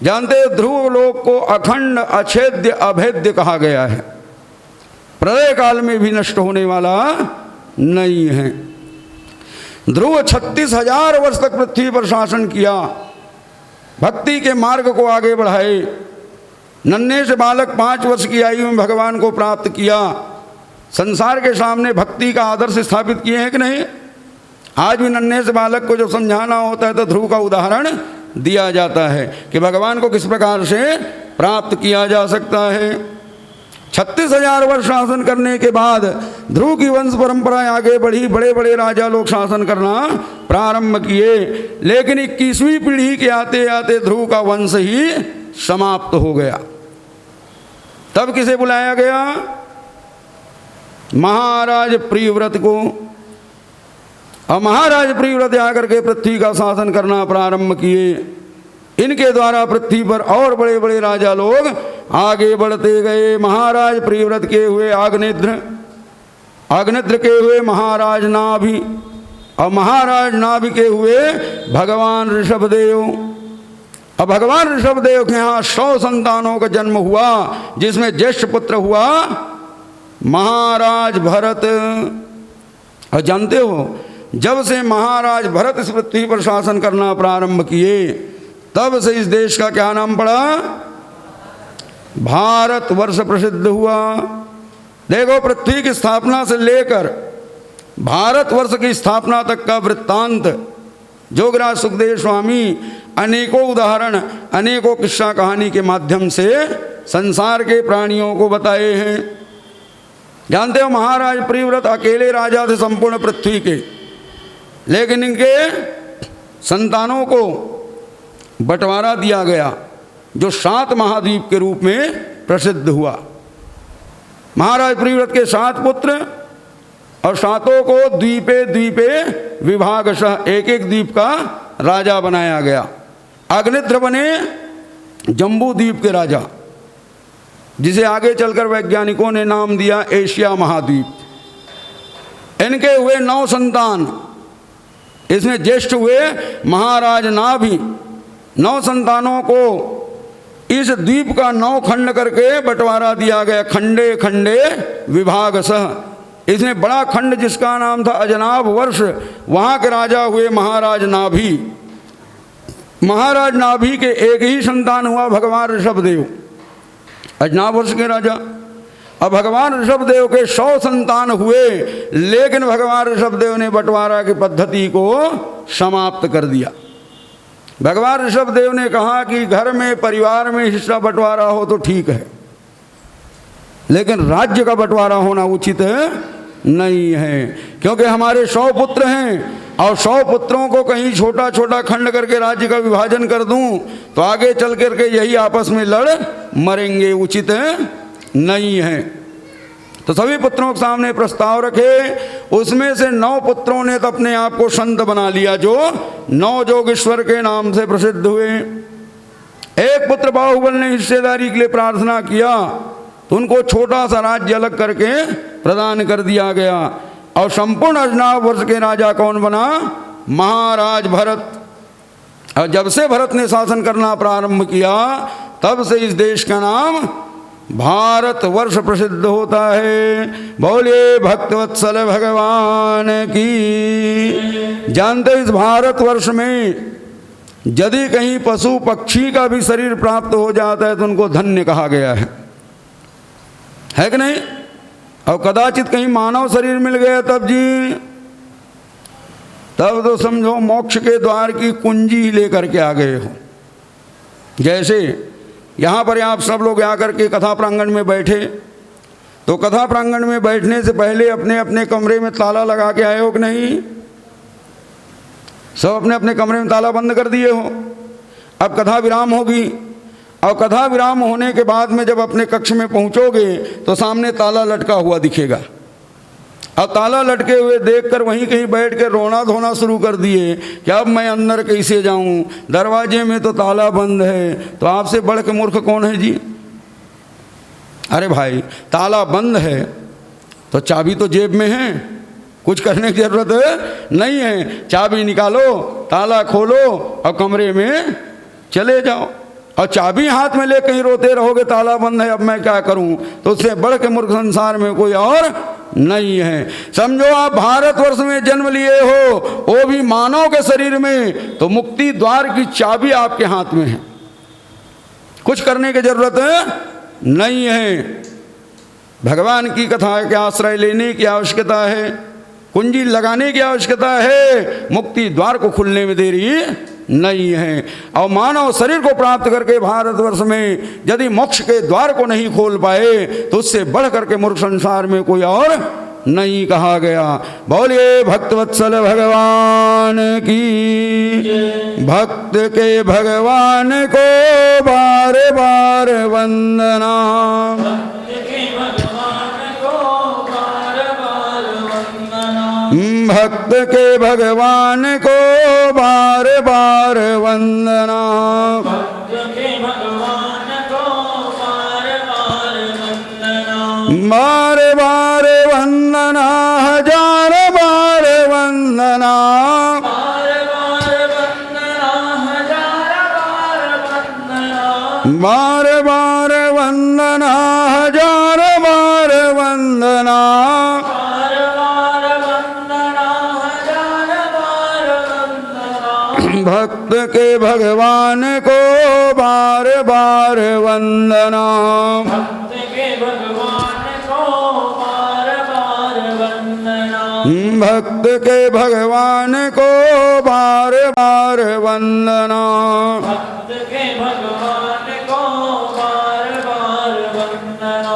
जानते हो ध्रुव लोक को अखंड अछेद्य अभेद्य कहा गया है। प्रलय काल में भी नष्ट होने वाला नहीं है। ध्रुव 36,000 वर्ष तक पृथ्वी पर शासन किया, भक्ति के मार्ग को आगे बढ़ाए। नन्हे से बालक 5 वर्ष की आयु में भगवान को प्राप्त किया। संसार के सामने भक्ति का आदर्श स्थापित किए हैं कि नहीं? आज भी नन्हे से बालक को जब समझाना होता है तो ध्रुव का उदाहरण दिया जाता है कि भगवान को किस प्रकार से प्राप्त किया जा सकता है। 36,000 वर्ष शासन करने के बाद ध्रुव की वंश परंपराएं आगे बढ़ी। बड़े बड़े राजा लोग शासन करना प्रारंभ किए, लेकिन 21वीं पीढ़ी के आते आते ध्रुव का वंश ही समाप्त हो गया। तब किसे बुलाया गया? महाराज प्रियव्रत को। और महाराज प्रियव्रत आकर के पृथ्वी का शासन करना प्रारंभ किए। इनके द्वारा पृथ्वी पर और बड़े बड़े राजा लोग आगे बढ़ते गए। महाराज प्रियव्रत के हुए आग्नेत्र, आग्नेत्र के हुए महाराज नाभि, और महाराज नाभि के हुए भगवान ऋषभदेव। अब भगवान ऋषभदेव के यहाँ 100 संतानों का जन्म हुआ, जिसमें ज्येष्ठ पुत्र हुआ महाराज भरत। और जानते हो जब से महाराज भरत इस पृथ्वी पर शासन करना प्रारंभ किए, तब से इस देश का क्या नाम पड़ा? भारतवर्ष प्रसिद्ध हुआ। देखो पृथ्वी की स्थापना से लेकर भारतवर्ष की स्थापना तक का वृत्तांत जोगराज सुखदेव स्वामी अनेकों उदाहरण, अनेकों किस्सा कहानी के माध्यम से संसार के प्राणियों को बताए हैं। जानते हो महाराज प्रियव्रत अकेले राजा थे संपूर्ण पृथ्वी के, लेकिन इनके संतानों को बंटवारा दिया गया जो 7 महाद्वीप के रूप में प्रसिद्ध हुआ। महाराज प्रियव्रत के 7 पुत्र और 7 को द्वीपे द्वीपे विभागशः एक एक द्वीप का राजा बनाया गया। अग्निद्र बने जम्बू द्वीप के राजा, जिसे आगे चलकर वैज्ञानिकों ने नाम दिया एशिया महाद्वीप। इनके हुए 9 संतान, इसमें ज्येष्ठ हुए महाराज नाभि। 9 संतानों को इस द्वीप का 9 खंड करके बंटवारा दिया गया, खंडे खंडे विभागशः, इसमें बड़ा खंड जिसका नाम था अजनाभ वर्ष, वहाँ के राजा हुए महाराज नाभि। महाराज नाभि के एक ही संतान हुआ भगवान ऋषभदेव, अजनाभ वर्ष के राजा। अब भगवान ऋषभदेव के 100 संतान हुए, लेकिन भगवान ऋषभदेव ने बंटवारा की पद्धति को समाप्त कर दिया। भगवान ऋषभदेव ने कहा कि घर में परिवार में हिस्सा बंटवारा हो तो ठीक है, लेकिन राज्य का बंटवारा होना उचित नहीं है, क्योंकि हमारे 100 पुत्र हैं और 100 पुत्रों को कहीं छोटा छोटा खंड करके राज्य का विभाजन कर दूं तो आगे चल करके यही आपस में लड़ मरेंगे, उचित नहीं है। तो सभी पुत्रों के सामने प्रस्ताव रखे, उसमें से 9 पुत्रों ने तो अपने आप को संत बना लिया, जो 9 जोगेश्वर के नाम से प्रसिद्ध हुए। एक पुत्र बाहुबल ने हिस्सेदारी के लिए प्रार्थना किया तो उनको छोटा सा राज्य अलग करके प्रदान कर दिया गया, और संपूर्ण अजनाभ वर्ष के राजा कौन बना? महाराज भरत। और जब से भरत ने शासन करना प्रारंभ किया तब से इस देश का नाम भारत वर्ष प्रसिद्ध होता है। बोलिए भक्तवत्सल भगवान की। जानते इस भारत वर्ष में यदि कहीं पशु पक्षी का भी शरीर प्राप्त हो जाता है तो उनको धन्य कहा गया है कि नहीं? और कदाचित कहीं मानव शरीर मिल गया तब जी, तब तो समझो मोक्ष के द्वार की कुंजी लेकर के आ गए हो। जैसे यहाँ पर आप सब लोग आकर के कथा प्रांगण में बैठे, तो कथा प्रांगण में बैठने से पहले अपने अपने कमरे में ताला लगा के आए हो कि नहीं? सब अपने अपने कमरे में ताला बंद कर दिए हो। अब कथा विराम होगी, और कथा विराम होने के बाद में जब अपने कक्ष में पहुंचोगे तो सामने ताला लटका हुआ दिखेगा, और ताला लटके हुए देखकर वहीं कहीं बैठ के रोना धोना शुरू कर दिए कि अब मैं अंदर कैसे जाऊं, दरवाजे में तो ताला बंद है। तो आपसे बढ़ के मूर्ख कौन है जी? अरे भाई, ताला बंद है तो चाबी तो जेब में है, कुछ करने की जरूरत नहीं है। चाबी निकालो, ताला खोलो और कमरे में चले जाओ। और चाबी हाथ में ले कहीं रोते रहोगे ताला बंद है अब मैं क्या करूं, तो उससे बढ़ के मूर्ख संसार में कोई और नहीं है। समझो आप भारतवर्ष में जन्म लिए हो, वो भी मानव के शरीर में, तो मुक्ति द्वार की चाबी आपके हाथ में है, कुछ करने की जरूरत नहीं है। भगवान की कथा के आश्रय लेने की आवश्यकता है, कुंजी लगाने की आवश्यकता है, मुक्ति द्वार को खुलने में देरी नहीं है। और मानव शरीर को प्राप्त करके भारतवर्ष में यदि मोक्ष के द्वार को नहीं खोल पाए तो उससे बढ़ करके मूर्ख संसार में कोई और नहीं कहा गया। बोलिए भक्तवत्सल भगवान की। भक्त के भगवान को बार बार वंदना, भक्त के भगवान को बार बार वंदना, भक्त के भगवान को बार बार वंदना, बार बार वंदना, हजार बार वंदना, बार बार वंदना, हजार बार वंदना, बार बार वंदना, हजार बार वंदना, भक्त के भगवान को बार बार वंदना, भक्त के भगवान को बार बार वंदना, भक्त के भगवान को बार बार वंदना, भक्त के भगवान को बार बार वंदना,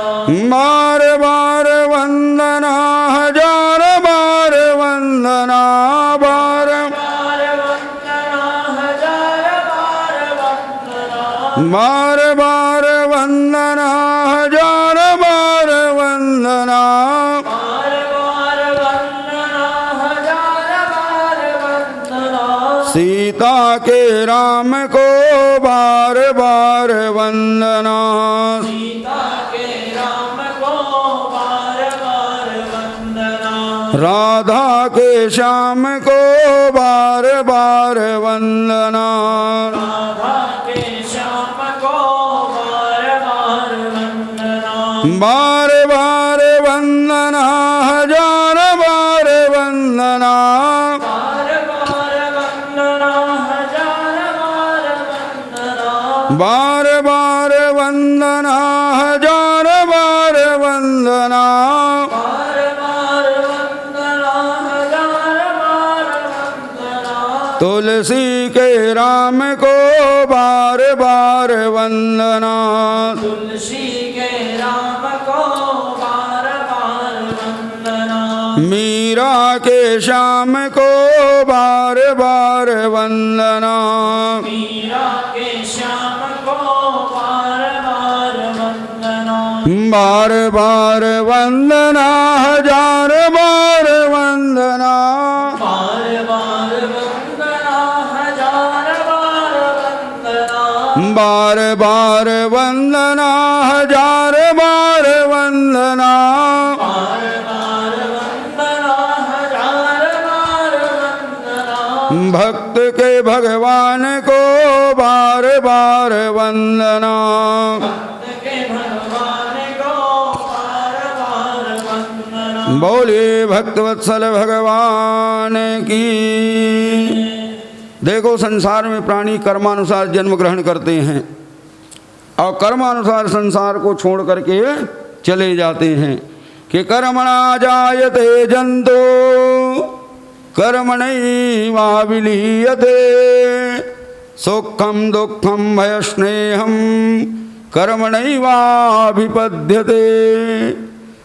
बार बार वंदना, हजार बार वंदना, बार बार बार वंदना, हजार बार वंदना, बार बार वंदना, हजार बार वंदना, सीता के राम को बार बार वंदना, सीता के राम को बार बार वंदना, राधा के श्याम को बार बार वंदना, राधा के श्याम को बार बार वंदना, बार बार वंदना, हजार वंदना, बार बार वंदना, हजार बार वंदना। तुलसी के राम को बार बार वंदना, तुलसी के राम को बार बार वंदना। मीरा के श्याम को बार बार वंदना, मीरा के श्याम को बार बार वंदना। बार बार वंदना, हजार बार वंदना, बार बार वंदना, हजार बार वंदना। बार बार वंदना, हजार बार वंदना, बार बार वंदना, हजार बार वंदना। भक्त के भगवान को बार बार वंदना, भक्त के भगवान को बार बार वंदना। बोलिए भक्तवत्सल भगवान की। देखो, संसार में प्राणी कर्मानुसार जन्म ग्रहण करते हैं और कर्मानुसार संसार को छोड़ करके चले जाते हैं कि कर्मणा जायते जंतो कर्मणैवाभिलीयते, सुखम दुखम भयस्नेहम कर्मणैवाभिपद्यते।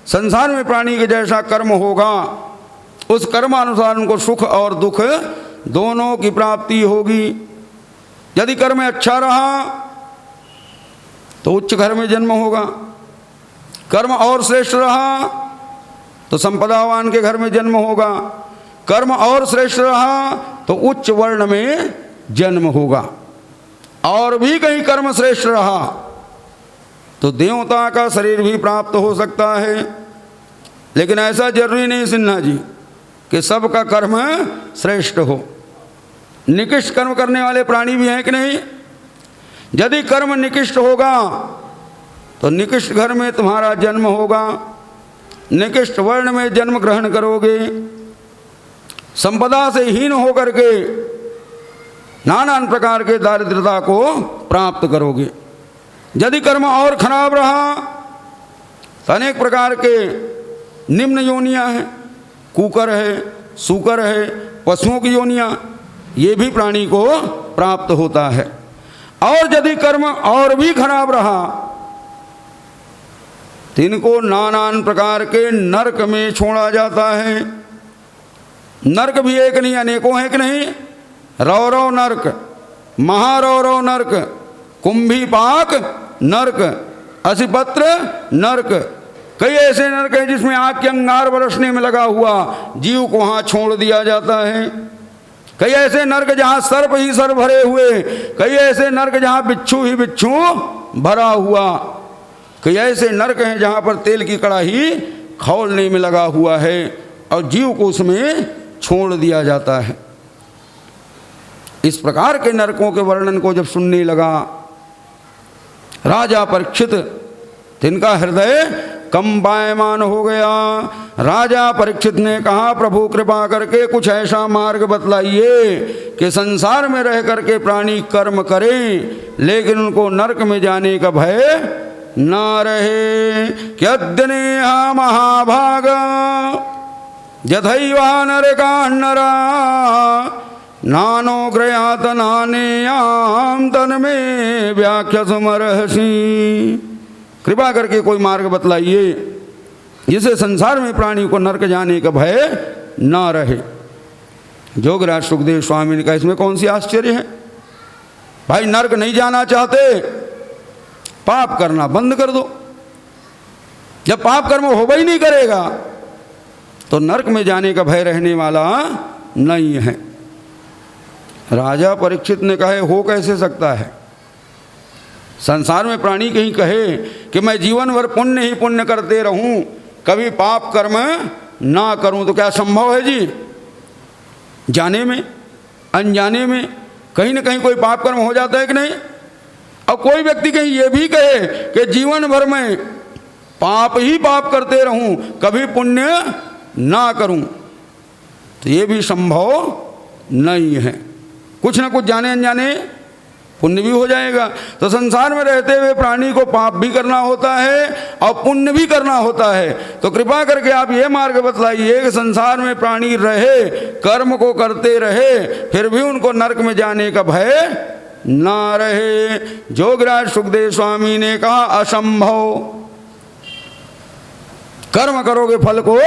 संसार में प्राणी के जैसा कर्म होगा, उस कर्मानुसार उनको सुख और दुख दोनों की प्राप्ति होगी। यदि कर्म अच्छा रहा तो उच्च घर में जन्म होगा, कर्म और श्रेष्ठ रहा तो संपदावान के घर में जन्म होगा, कर्म और श्रेष्ठ रहा तो उच्च वर्ण में जन्म होगा। और भी कहीं कर्म श्रेष्ठ रहा तो देवता का शरीर भी प्राप्त हो सकता है। लेकिन ऐसा जरूरी नहीं सिन्हा जी कि सबका कर्म श्रेष्ठ हो। निकृष्ट कर्म करने वाले प्राणी भी हैं कि नहीं? यदि कर्म निकृष्ट होगा तो निकृष्ट घर में तुम्हारा जन्म होगा, निकृष्ट वर्ण में जन्म ग्रहण करोगे, संपदा से हीन होकर के नाना प्रकार के दारिद्रता को प्राप्त करोगे। यदि कर्म और खराब रहा तो अनेक प्रकार के निम्न योनियां हैं, कुकर है, सूकर है, पशुओं की योनियां, ये भी प्राणी को प्राप्त होता है। और यदि कर्म और भी खराब रहा तो इनको नाना प्रकार के नरक में छोड़ा जाता है। नरक भी एक नहीं अनेकों है कि नहीं? रौरव नरक, महारौरव नरक, कुंभीपाक नरक, असिपत्र नरक, कई ऐसे नरक हैं जिसमें आग के अंगार बरसने में लगा हुआ जीव को वहाँ छोड़ दिया जाता है। कई ऐसे नरक जहाँ सर्प ही सर्प भरे हुए, कई ऐसे नरक जहाँ बिच्छू ही बिच्छू भरा हुआ, कई ऐसे नरक हैं जहाँ पर तेल की कड़ाही खौलने में लगा हुआ है और जीव को उसमें छोड़ दिया जाता है। इस प्रकार के नरकों के वर्णन को जब सुनने लगा राजा परीक्षित, तिनका हृदय कंपायमान हो गया। राजा परीक्षित ने कहा, प्रभु कृपा करके कुछ ऐसा मार्ग बतलाइए कि संसार में रह करके प्राणी कर्म करें लेकिन उनको नरक में जाने का भय ना रहे। क्यद्नेहा महाभाग यथैवा नरकान्नरा नानो ग्रयात नानेयाम तन में व्याख्या समरहसी। कृपा करके कोई मार्ग बतलाइए जिसे संसार में प्राणी को नरक जाने का भय ना रहे। जोगराज सुखदेव स्वामी ने कहा, इसमें कौन सी आश्चर्य है भाई? नरक नहीं जाना चाहते, पाप करना बंद कर दो। जब पाप कर्म होगा ही नहीं करेगा तो नरक में जाने का भय रहने वाला नहीं है। राजा परीक्षित ने कहा, हो कैसे सकता है? संसार में प्राणी कहीं कहे कि मैं जीवन भर पुण्य ही पुण्य करते रहूं, कभी पाप कर्म ना करूं, तो क्या संभव है जी? जाने में अनजाने में कहीं ना कहीं कोई पाप कर्म हो जाता है कि नहीं? और कोई व्यक्ति कहीं ये भी कहे कि जीवन भर में पाप ही पाप करते रहूं, कभी पुण्य ना करूं, तो ये भी संभव नहीं है। कुछ ना कुछ जाने अनजाने पुण्य भी हो जाएगा। तो संसार में रहते हुए प्राणी को पाप भी करना होता है और पुण्य भी करना होता है। तो कृपा करके आप ये मार्ग बतलाइए कि संसार में प्राणी रहे, कर्म को करते रहे, फिर भी उनको नरक में जाने का भय ना रहे। जोगराज सुखदेव स्वामी ने कहा असंभव, कर्म करोगे फल को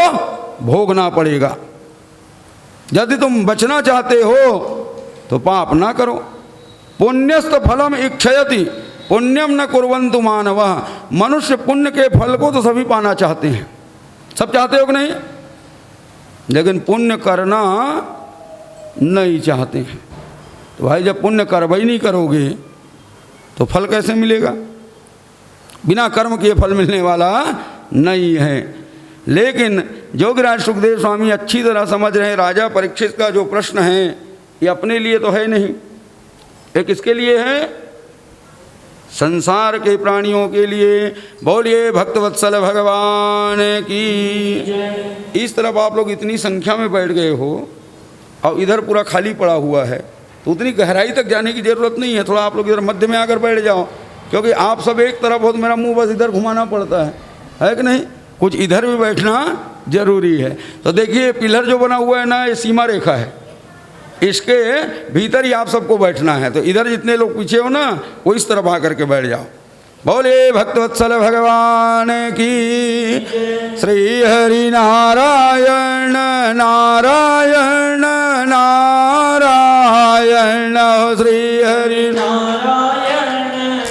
भोगना पड़ेगा। यदि तुम बचना चाहते हो तो पाप ना करो। पुण्यस्त फलम इच्छयति पुण्यम न कुर्वन्तु मानवः। मनुष्य पुण्य के फल को तो सभी पाना चाहते हैं, सब चाहते हो कि नहीं, लेकिन पुण्य करना नहीं चाहते हैं। तो भाई जब पुण्य कर्म ही नहीं करोगे तो फल कैसे मिलेगा? बिना कर्म किए फल मिलने वाला नहीं है। लेकिन जोगराज सुखदेव स्वामी अच्छी तरह समझ रहे हैं राजा परीक्षित का जो प्रश्न है ये अपने लिए तो है नहीं, ये किसके लिए है? संसार के प्राणियों के लिए। बोलिए भक्तवत्सल भगवान की। इस तरफ आप लोग इतनी संख्या में बैठ गए हो और इधर पूरा खाली पड़ा हुआ है, तो उतनी गहराई तक जाने की ज़रूरत नहीं है। थोड़ा आप लोग इधर मध्य में आकर बैठ जाओ, क्योंकि आप सब एक तरफ हो तो मेरा मुंह बस इधर घुमाना पड़ता है कि नहीं? कुछ इधर भी बैठना जरूरी है। तो देखिए पिलर जो बना हुआ है ना, ये सीमा रेखा है, इसके भीतर ही आप सबको बैठना है। तो इधर जितने लोग पीछे हो ना, वो इस तरफ आकर के बैठ जाओ। बोले भक्तवत्सल भगवान की। श्री हरि नारायण नारायण नारायण, श्री हरि नारायण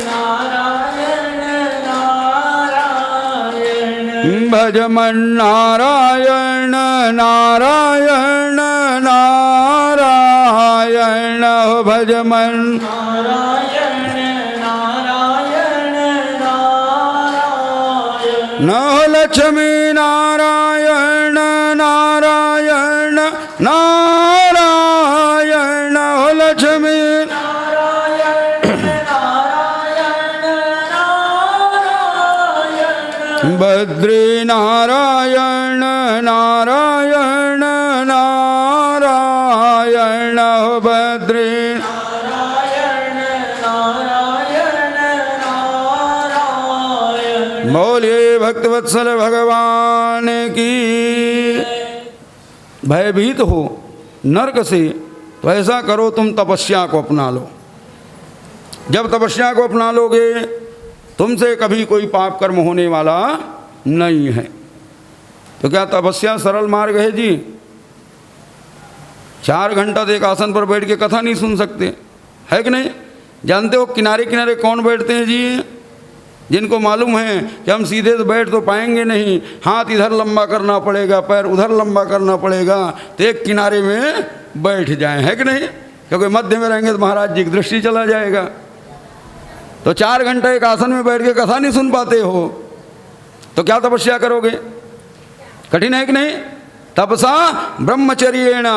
नारायण नारायण, भजमन नारायण नारायण नारायण, भजमन नारायण नारायण नारायण, न लक्ष्मी नारायण नारायण नारायण, लक्ष्मी नारायण नारायण नारायण, बद्री नारायण नारायण नारायण, बद्री नारायण नारायण नारायण। बोलिए भक्तवत्सल भगवान की। भयभीत हो नरक से तो ऐसा करो तुम तपस्या को अपना लो। जब तपस्या को अपना लोगे तुमसे कभी कोई पाप कर्म होने वाला नहीं है। तो क्या तपस्या सरल मार्ग है जी? 4 घंटा तो एक आसन पर बैठ के कथा नहीं सुन सकते, है कि नहीं? जानते हो किनारे किनारे कौन बैठते हैं जी? जिनको मालूम है कि हम सीधे से बैठ तो पाएंगे नहीं, हाथ इधर लंबा करना पड़ेगा, पैर उधर लंबा करना पड़ेगा, तो एक किनारे में बैठ जाएं, है कि नहीं? क्योंकि मध्य में रहेंगे तो महाराज जी की दृष्टि चला जाएगा। तो 4 घंटे एक आसन में बैठ के कथा नहीं सुन पाते हो तो क्या तपस्या करोगे? कठिन है कि नहीं? तपसा ब्रह्मचर्येण,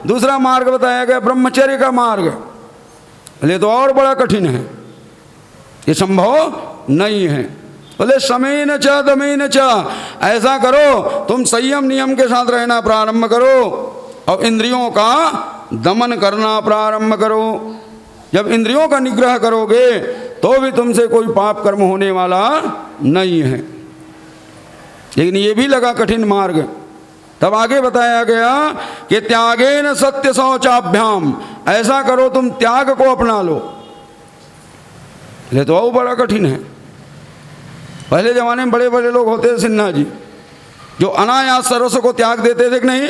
दूसरा मार्ग बताया गया ब्रह्मचर्य का मार्ग, बोले तो और बड़ा कठिन है, ये संभव नहीं है। बोले समेन च दमेन च, ऐसा करो तुम संयम नियम के साथ रहना प्रारंभ करो और इंद्रियों का दमन करना प्रारंभ करो। जब इंद्रियों का निग्रह करोगे तो भी तुमसे कोई पाप कर्म होने वाला नहीं है। लेकिन ये भी लगा कठिन मार्ग। तब आगे बताया गया कि त्यागेन सत्य शौचाभ्याम, ऐसा करो तुम त्याग को अपना लो। ये तो और बड़ा कठिन है। पहले जमाने में बड़े बड़े लोग होते थे, सिन्हा जी, जो अनायास सर्वस्व को त्याग देते थे कि नहीं,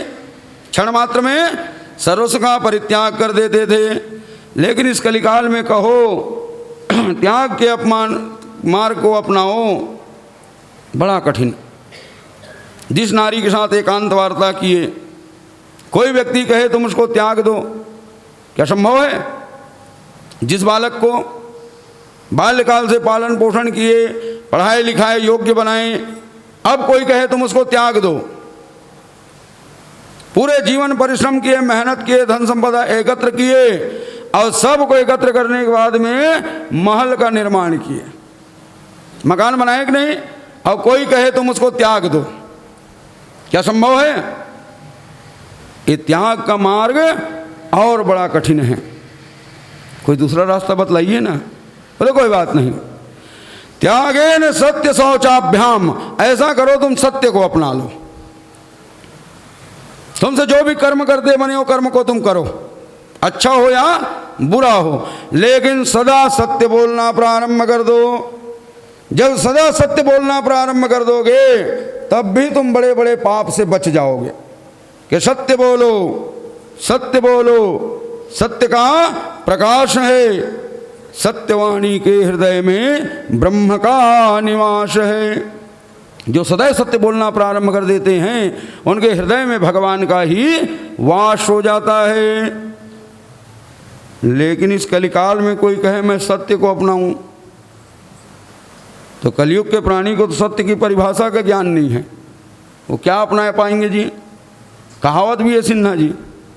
क्षण मात्र में सर्वस्व का परित्याग कर देते थे। लेकिन इस कलिकाल में कहो त्याग के अपमान मार्ग को अपनाओ, बड़ा कठिन। जिस नारी के साथ एकांत वार्ता किए, कोई व्यक्ति कहे तुम उसको त्याग दो, क्या संभव है? जिस बालक को बाल्यकाल से पालन पोषण किए, पढ़ाए लिखाए योग्य बनाए, अब कोई कहे तुम उसको त्याग दो। पूरे जीवन परिश्रम किए, मेहनत किए, धन संपदा एकत्र किए और सब को एकत्र करने के बाद में महल का निर्माण किए, मकान बनाए कि नहीं, और कोई कहे तुम उसको त्याग दो, क्या संभव है? ये त्याग का मार्ग और बड़ा कठिन है। कोई दूसरा रास्ता बतलाइए ना। बोले कोई बात नहीं। त्यागेन सत्य शौचाभ्याम, ऐसा करो तुम सत्य को अपना लो। तुमसे जो भी कर्म करते बने हो कर्म को तुम करो, अच्छा हो या बुरा हो, लेकिन सदा सत्य बोलना प्रारंभ कर दो। जब सदा सत्य बोलना प्रारंभ कर दोगे तब भी तुम बड़े बड़े पाप से बच जाओगे। कि सत्य बोलो, सत्य बोलो, सत्य का प्रकाश है, सत्यवाणी के हृदय में ब्रह्म का निवास है। जो सदैव सत्य बोलना प्रारंभ कर देते हैं उनके हृदय में भगवान का ही वास हो जाता है। लेकिन इस कलिकाल में कोई कहे मैं सत्य को अपनाऊं, तो कलयुग के प्राणी को तो सत्य की परिभाषा का ज्ञान नहीं है, वो क्या अपना पाएंगे जी। कहावत भी है सिन्हा जी,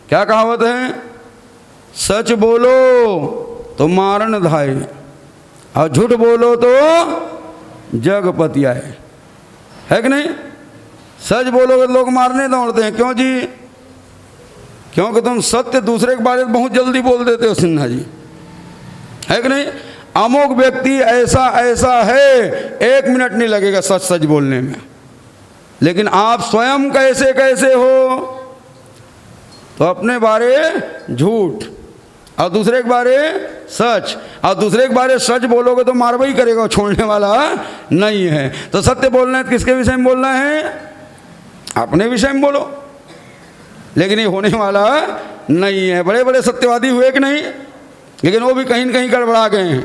क्या कहावत है? सच बोलो तो मारन धाए और झूठ बोलो तो जग पतियाए, है कि नहीं? सच बोलोगे तो लोग मारने दौड़ते हैं, क्यों जी? क्योंकि तुम सत्य दूसरे के बारे में बहुत जल्दी बोल देते हो सिन्हा जी, है कि नहीं? अमुक व्यक्ति ऐसा ऐसा है, 1 मिनट नहीं लगेगा सच सच बोलने में, लेकिन आप स्वयं कैसे कैसे हो? तो अपने बारे झूठ और दूसरे के बारे सच, और दूसरे के बारे सच बोलोगे तो मारवाई करेगा, छोड़ने वाला नहीं है। तो सत्य बोलना है तो किसके विषय में बोलना है? अपने विषय में बोलो, लेकिन ये होने वाला नहीं है। बड़े बड़े सत्यवादी हुए कि नहीं, लेकिन वो भी कहीं न कहीं गड़बड़ा गए हैं।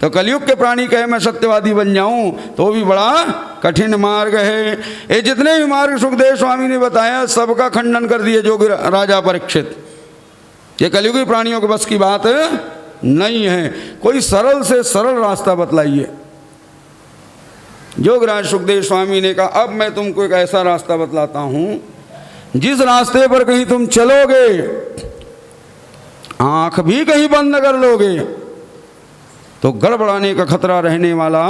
तो कलयुग के प्राणी कहे मैं सत्यवादी बन जाऊं तो वो भी बड़ा कठिन मार्ग है। ये जितने भी मार्ग सुखदेव स्वामी ने बताया सबका खंडन कर दिए जोगी राजा परीक्षित। ये कलयुगी प्राणियों के बस की बात नहीं है। कोई सरल से सरल रास्ता बतलाइए। जोगराज सुखदेव स्वामी ने कहा अब मैं तुमको एक ऐसा रास्ता बतलाता हूं जिस रास्ते पर कहीं तुम चलोगे, आंख भी कहीं बंद कर लोगे तो गड़बड़ाने का खतरा रहने वाला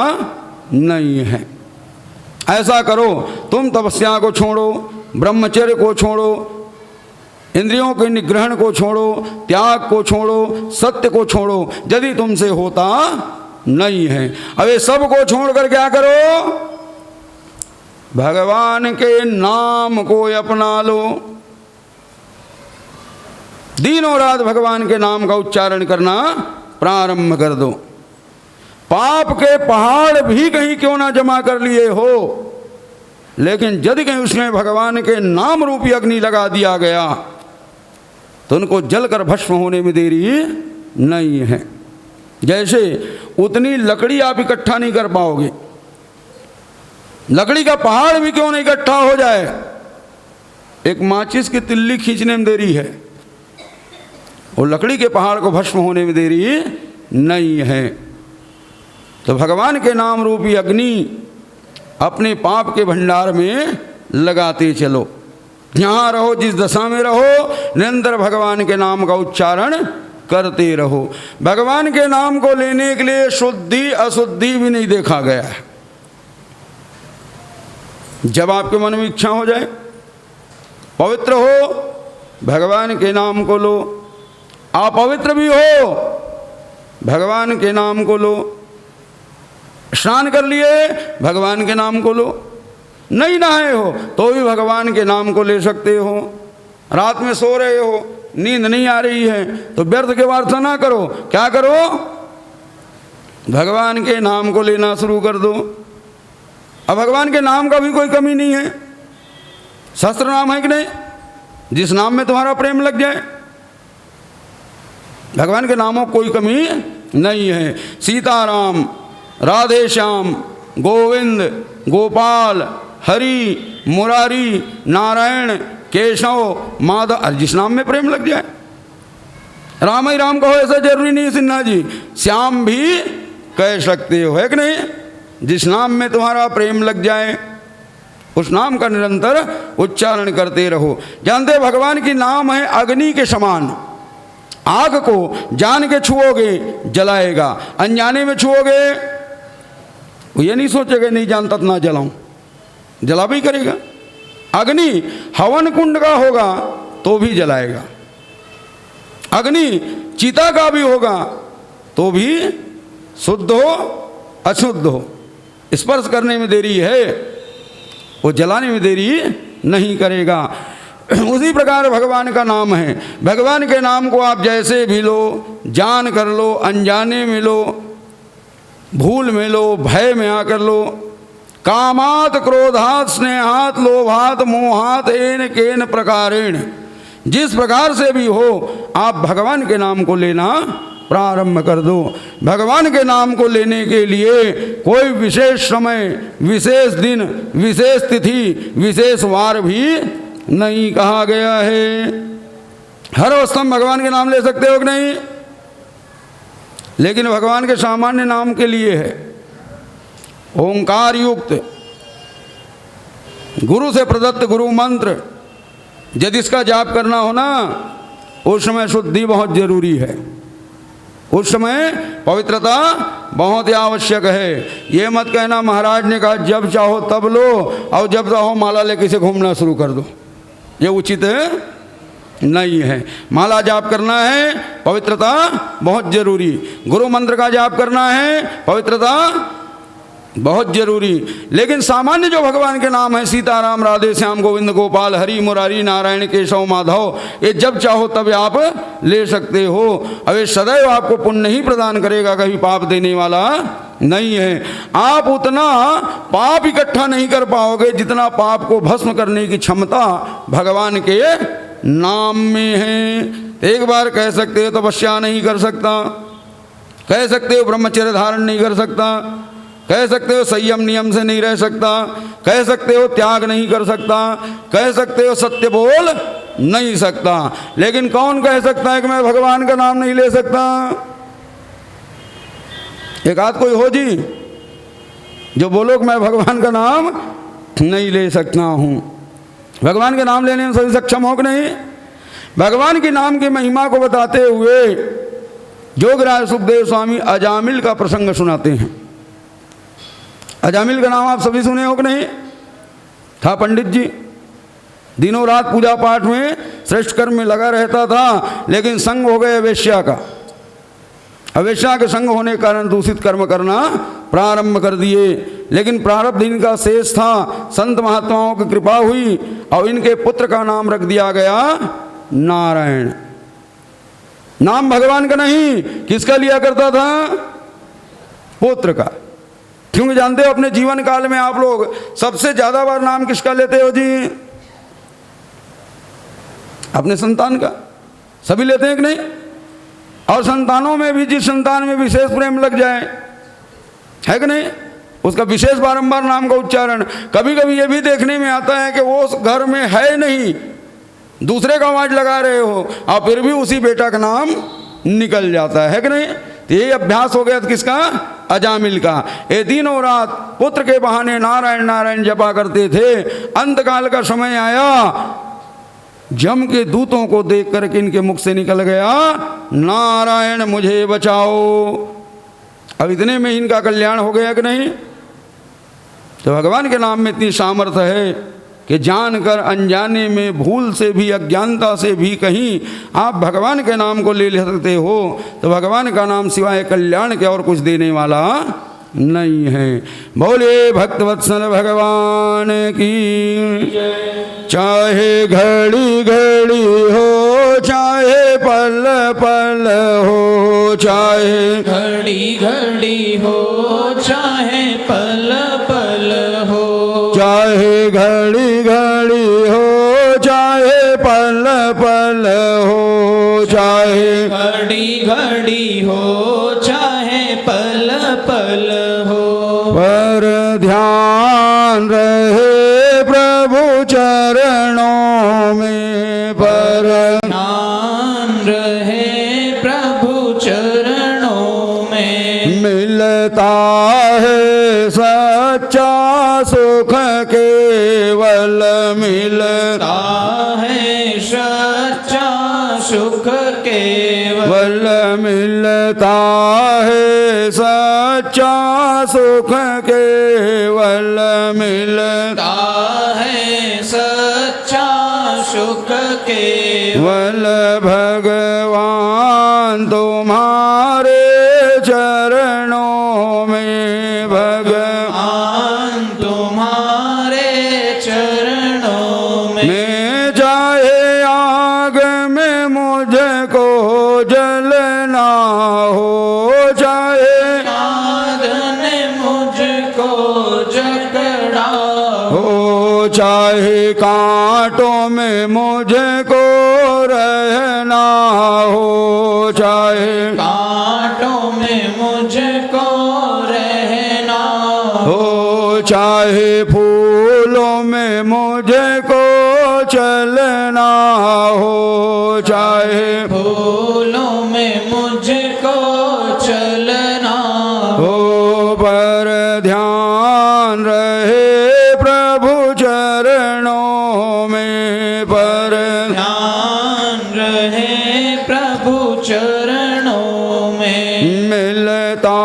नहीं है। ऐसा करो, तुम तपस्या को छोड़ो, ब्रह्मचर्य को छोड़ो, इंद्रियों के निग्रहण को छोड़ो, त्याग को छोड़ो, सत्य को छोड़ो, यदि तुमसे होता नहीं है। अब ये सब को छोड़कर क्या करो? भगवान के नाम को अपना लो। दिनों रात भगवान के नाम का उच्चारण करना प्रारंभ कर दो। पाप के पहाड़ भी कहीं क्यों ना जमा कर लिए हो, लेकिन यदि कहीं उसमें भगवान के नाम रूपी अग्नि लगा दिया गया तो उनको जलकर भस्म होने में देरी नहीं है। जैसे उतनी लकड़ी आप इकट्ठा नहीं कर पाओगे, लकड़ी का पहाड़ भी क्यों नहीं इकट्ठा हो जाए, एक माचिस की तिल्ली खींचने में देरी है, और लकड़ी के पहाड़ को भस्म होने में देरी नहीं है। तो भगवान के नाम रूपी अग्नि अपने पाप के भंडार में लगाते चलो। जहाँ रहो, जिस दशा में रहो, निरंतर भगवान के नाम का उच्चारण करते रहो। भगवान के नाम को लेने के लिए शुद्धि अशुद्धि भी नहीं देखा गया है। जब आपके मन में इच्छा हो जाए, पवित्र हो, भगवान के नाम को लो। आप पवित्र भी हो, भगवान के नाम को लो। स्नान कर लिए, भगवान के नाम को लो। नहीं नहाए हो तो भी भगवान के नाम को ले सकते हो। रात में सो रहे हो, नींद नहीं आ रही है तो व्यर्थ के वार्ता ना करो। क्या करो? भगवान के नाम को लेना शुरू कर दो। अब भगवान के नाम का भी कोई कमी नहीं है। सहस्त्र नाम है कि नहीं, जिस नाम में तुम्हारा प्रेम लग जाए। भगवान के नामों को कोई कमी नहीं है। सीताराम, राधे श्याम, गोविंद, गोपाल, हरि, मुरारी, नारायण, केशव, माधव, जिस नाम में प्रेम लग जाए। राम ही राम कहो ऐसा जरूरी नहीं सिन्हा जी, श्याम भी कह सकते हो, है कि नहीं? जिस नाम में तुम्हारा प्रेम लग जाए उस नाम का निरंतर उच्चारण करते रहो। जानते भगवान की नाम है अग्नि के समान। आग को जान के छुओगे जलाएगा, अनजाने में छुओगे वो ये नहीं सोचेगा नहीं जानता तो ना जलाऊं, जला भी करेगा। अग्नि हवन कुंड का होगा तो भी जलाएगा। अग्नि चिता का भी होगा तो भी शुद्ध हो अशुद्ध हो, स्पर्श करने में देरी है, वो जलाने में देरी नहीं करेगा। उसी प्रकार भगवान का नाम है। भगवान के नाम को आप जैसे भी लो, जान कर लो, अनजाने में लो, भूल में लो, भय में आकर लो, कामात क्रोधात स्नेहात लोभात मोहात एन केन प्रकारेण, जिस प्रकार से भी हो आप भगवान के नाम को लेना प्रारंभ कर दो। भगवान के नाम को लेने के लिए कोई विशेष समय, विशेष दिन, विशेष तिथि, विशेष वार भी नहीं कहा गया है। हर अवस्था में भगवान के नाम ले सकते हो कि नहीं? लेकिन भगवान के सामान्य नाम के लिए है ओंकार युक्त गुरु से प्रदत्त गुरु मंत्र, यदि इसका जाप करना हो ना, उस समय शुद्धि बहुत जरूरी है, उस समय पवित्रता बहुत ही आवश्यक है। ये मत कहना महाराज ने कहा जब चाहो तब लो और जब चाहो माला लेके से घूमना शुरू कर दो, ये उचित नहीं है। माला जाप करना है, पवित्रता बहुत जरूरी। गुरु मंत्र का जाप करना है, पवित्रता बहुत जरूरी। लेकिन सामान्य जो भगवान के नाम है, सीताराम, राधे श्याम, गोविंद, गोपाल, हरि, मुरारी, नारायण, केशव, माधव, ये जब चाहो तब आप ले सकते हो। अब ये सदैव आपको पुण्य ही प्रदान करेगा, कभी पाप देने वाला नहीं है। आप उतना पाप इकट्ठा नहीं कर पाओगे जितना पाप को भस्म करने की क्षमता भगवान के नाम में है। एक बार कह सकते हो तपस्या नहीं कर सकता, कह सकते हो ब्रह्मचर्य धारण नहीं कर सकता, कह सकते हो संयम नियम से नहीं रह सकता, कह सकते हो त्याग नहीं कर सकता, कह सकते हो सत्य बोल नहीं सकता, लेकिन कौन कह सकता है कि मैं भगवान का नाम नहीं ले सकता? एक आध कोई हो जी जो बोलो कि मैं भगवान का नाम नहीं ले सकता हूं। भगवान के नाम लेने में सभी सक्षम हो कि नहीं? भगवान के नाम की महिमा को बताते हुए जोगराज सुखदेव स्वामी अजामिल का प्रसंग सुनाते हैं। अजामिल का नाम आप सभी सुने हो कि नहीं? था पंडित जी, दिनों रात पूजा पाठ में श्रेष्ठ कर्म में लगा रहता था, लेकिन संग हो गए अवेश्या का। अवेश्या के संग होने के कारण दूषित कर्म करना प्रारंभ कर दिए। लेकिन प्रारब्ध इनका शेष था, संत महात्माओं की कृपा हुई और इनके पुत्र का नाम रख दिया गया नारायण। नाम भगवान का नहीं, किसका लिया करता था? पुत्र का। क्योंकि जानते हो अपने जीवन काल में आप लोग सबसे ज्यादा बार नाम किसका लेते हो जी? अपने संतान का। सभी लेते हैं कि नहीं? और संतानों में भी जिस संतान में विशेष प्रेम लग जाए, है कि नहीं, उसका विशेष बारंबार नाम का उच्चारण। कभी कभी ये भी देखने में आता है कि वो उस घर में है नहीं, दूसरे का आवाज लगा रहे हो और फिर भी उसी बेटा का नाम निकल जाता है कि नहीं? तो यही अभ्यास हो गया किसका? अजामिल का। ये दिनों रात पुत्र के बहाने नारायण नारायण जपा करते थे। अंतकाल का समय आया, जम के दूतों को देख करके इनके मुख से निकल गया नारायण मुझे बचाओ। अब इतने में इनका कल्याण हो गया कि नहीं? तो भगवान के नाम में इतनी सामर्थ्य है कि जानकर अनजाने में, भूल से भी, अज्ञानता से भी कहीं आप भगवान के नाम को ले सकते हो। तो भगवान का नाम सिवाय कल्याण के और कुछ देने वाला नहीं है। बोले भक्तवत्सल भगवान की। चाहे घड़ी घड़ी हो, चाहे पल पल हो, चाहे घड़ी घड़ी हो, चाहे पल पल हो, चाहे घड़ी घड़ी हो, चाहे पल पल हो, चाहे घड़ी घड़ी हो, चाहे पल पल हो, पर ध्यान रहे प्रभु चरणों में, पर ध्यान रहे प्रभु चरणों में। मिलता है सच्चा सुख केवल, मिलता है सच्चा सुख केवल, मिलता है सच्चा सुख केवल, मिलता है सच्चा सुख केवल। केवल भगवान तो चाहे कांटों में मुझको रहना हो, चाहे कांटों में मुझको रहना हो, चाहे फूलों में मुझको चलना हो, चाहे फूलों में मुझको चलना हो, पर ध्यान रहे प्रभु चरणों में, पर ध्यान रहे प्रभु चरणों में। मिलता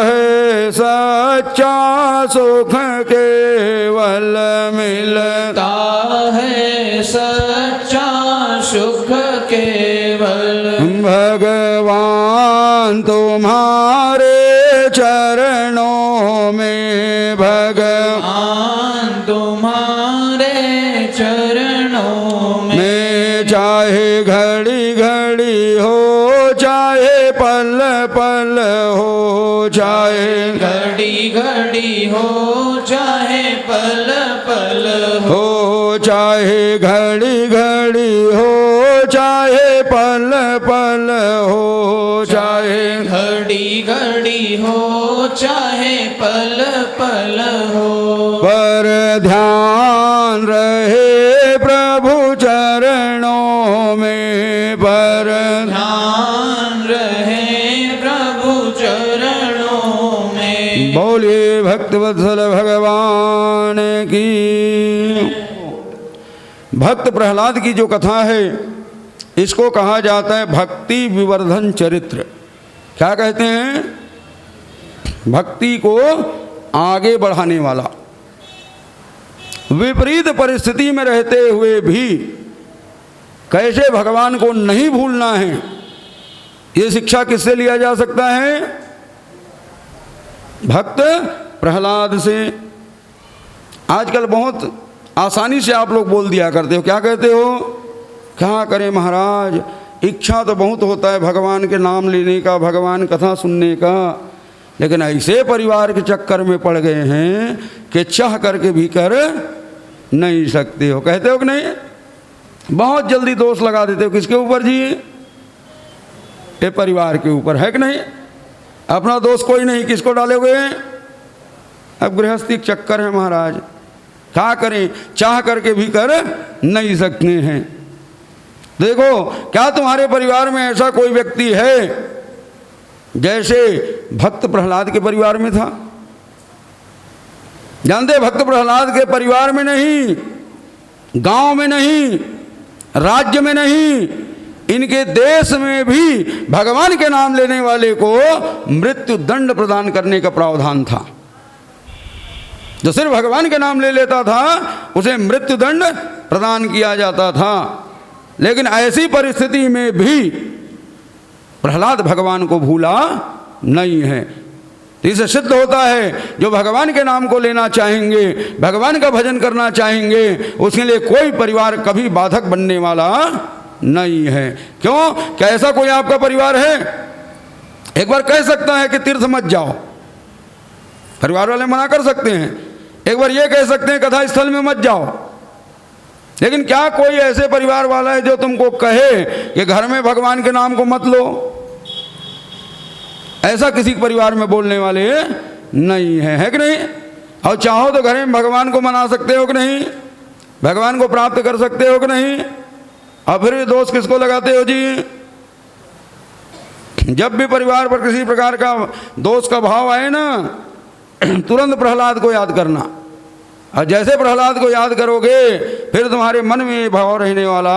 है सच्चा सुख केवल, मिलता है सच्चा सुख केवल भगवान तुम्हारे चरणों में, भगवान तुम्हारे चरणों में, चाहे घड़ी घड़ी हो, चाहे पल पल हो, चाहे घड़ी घड़ी हो चाहे पल पल हो, चाहे घड़ी घड़ी हो, चाहे पल पल हो, चाहे घड़ी घड़ी हो चाहे पल पल हो, पर ध्यान रहे प्रभु चरणों में, पर ध्यान रहे प्रभु चरणों में। बोलिए भक्तवत्सल भगवान की। भक्त प्रहलाद की जो कथा है इसको कहा जाता है भक्ति विवर्धन चरित्र। क्या कहते हैं? भक्ति को आगे बढ़ाने वाला। विपरीत परिस्थिति में रहते हुए भी कैसे भगवान को नहीं भूलना है, ये शिक्षा किससे लिया जा सकता है? भक्त प्रहलाद से। आजकल बहुत आसानी से आप लोग बोल दिया करते हो। क्या कहते हो? क्या करें महाराज, इच्छा तो बहुत होता है भगवान के नाम लेने का, भगवान कथा सुनने का, लेकिन ऐसे परिवार के चक्कर में पड़ गए हैं कि चाह करके भी कर नहीं सकते हो। कहते हो कि नहीं? बहुत जल्दी दोष लगा देते हो। किसके ऊपर जी? ये परिवार के ऊपर, है कि नहीं? अपना दोष कोई नहीं, किसको डालोगे? अब गृहस्थी चक्कर है महाराज, क्या करें, चाह करके भी कर नहीं सकते हैं। देखो, क्या तुम्हारे परिवार में ऐसा कोई व्यक्ति है जैसे भक्त प्रहलाद के परिवार में था? जानते, भक्त प्रहलाद के परिवार में नहीं, गांव में नहीं, राज्य में नहीं, इनके देश में भी भगवान के नाम लेने वाले को मृत्यु दंड प्रदान करने का प्रावधान था। जो सिर्फ भगवान के नाम ले लेता था उसे मृत्यु दंड प्रदान किया जाता था। लेकिन ऐसी परिस्थिति में भी प्रहलाद भगवान को भूला नहीं है। तो इससे सिद्ध होता है जो भगवान के नाम को लेना चाहेंगे, भगवान का भजन करना चाहेंगे, उसके लिए कोई परिवार कभी बाधक बनने वाला नहीं है। क्यों? क्या ऐसा कोई आपका परिवार है एक बार कह सकता है कि तीर्थ मत जाओ? परिवार वाले मना कर सकते हैं। एक बार ये कह सकते हैं कथा स्थल में मत जाओ। लेकिन क्या कोई ऐसे परिवार वाला है जो तुमको कहे कि घर में भगवान के नाम को मत लो? ऐसा किसी परिवार में बोलने वाले नहीं है कि नहीं? और चाहो तो घर में भगवान को मना सकते हो कि नहीं? भगवान को प्राप्त कर सकते हो कि नहीं? और फिर दोष किसको लगाते हो जी? जब भी परिवार पर किसी प्रकार का दोष का भाव आए ना, तुरंत प्रहलाद को याद करना। और जैसे प्रहलाद को याद करोगे फिर तुम्हारे मन में भाव रहने वाला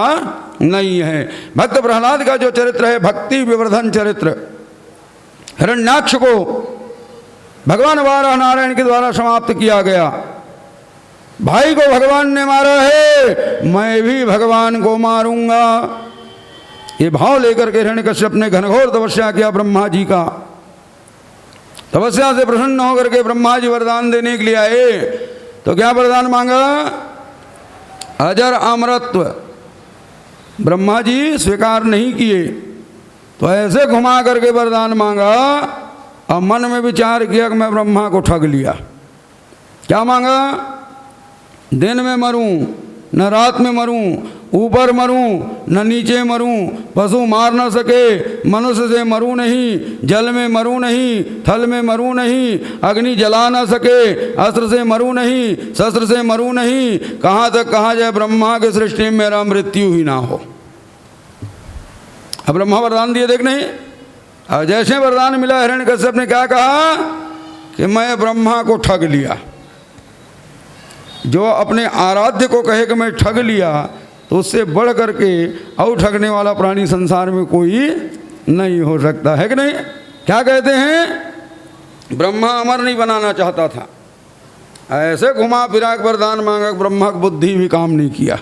नहीं है। भक्त प्रहलाद का जो चरित्र है भक्ति विवर्धन चरित्र, हिरण्याक्ष को भगवान वाराह नारायण के द्वारा समाप्त किया गया। भाई को भगवान ने मारा है, मैं भी भगवान को मारूंगा, ये भाव लेकर के हिरण्यकश्यप ने घनघोर तपस्या किया ब्रह्मा जी का। तपस्या से प्रसन्न होकर के ब्रह्मा जी वरदान देने के लिए आए तो क्या वरदान मांगा? अजर अमरत्व। ब्रह्मा जी स्वीकार नहीं किए तो ऐसे घुमा करके वरदान मांगा और मन में विचार किया कि मैं ब्रह्मा को ठग लिया। क्या मांगा? दिन में मरूं न रात में मरूं, ऊपर मरूं न नीचे मरूं, पशु मार न सके, मनुष्य से मरूं नहीं, जल में मरूं नहीं, थल में मरूं नहीं, अग्नि जला न सके, अस्त्र से मरूं नहीं, शस्त्र से मरूं नहीं, कहाँ तक कहा जाए ब्रह्मा के सृष्टि में मेरा मृत्यु ही ना हो। अब ब्रह्मा वरदान दिए देख नहीं। और जैसे वरदान मिला हिरण्यकश्यप ने क्या कहा कि मैं ब्रह्मा को ठग लिया। जो अपने आराध्य को कहे कि मैं ठग लिया तो उससे बढ़ करके और ठगने वाला प्राणी संसार में कोई नहीं हो सकता है कि नहीं। क्या कहते हैं, ब्रह्मा अमर नहीं बनाना चाहता था, ऐसे घुमा फिरा के वरदान मांगा, ब्रह्मा की बुद्धि भी काम नहीं किया।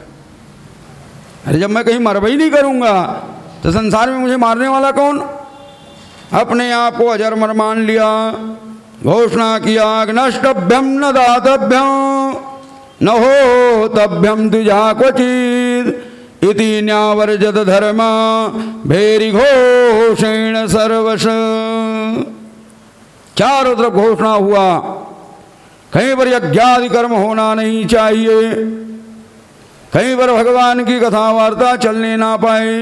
अरे जब मैं कहीं मरबई नहीं करूँगा तो संसार में मुझे मारने वाला कौन। अपने आप को अजरमर मान लिया, घोषणा किया नष्टभ्यम न दातभ्यम न हो तभ्यम द्विजा क्वचित इति न्यावर्जत धर्म भेरी घोषेण सर्वश। चारों तरफ घोषणा हुआ, कहीं पर यज्ञादि कर्म होना नहीं चाहिए, कहीं पर भगवान की कथा वार्ता चलने ना पाए,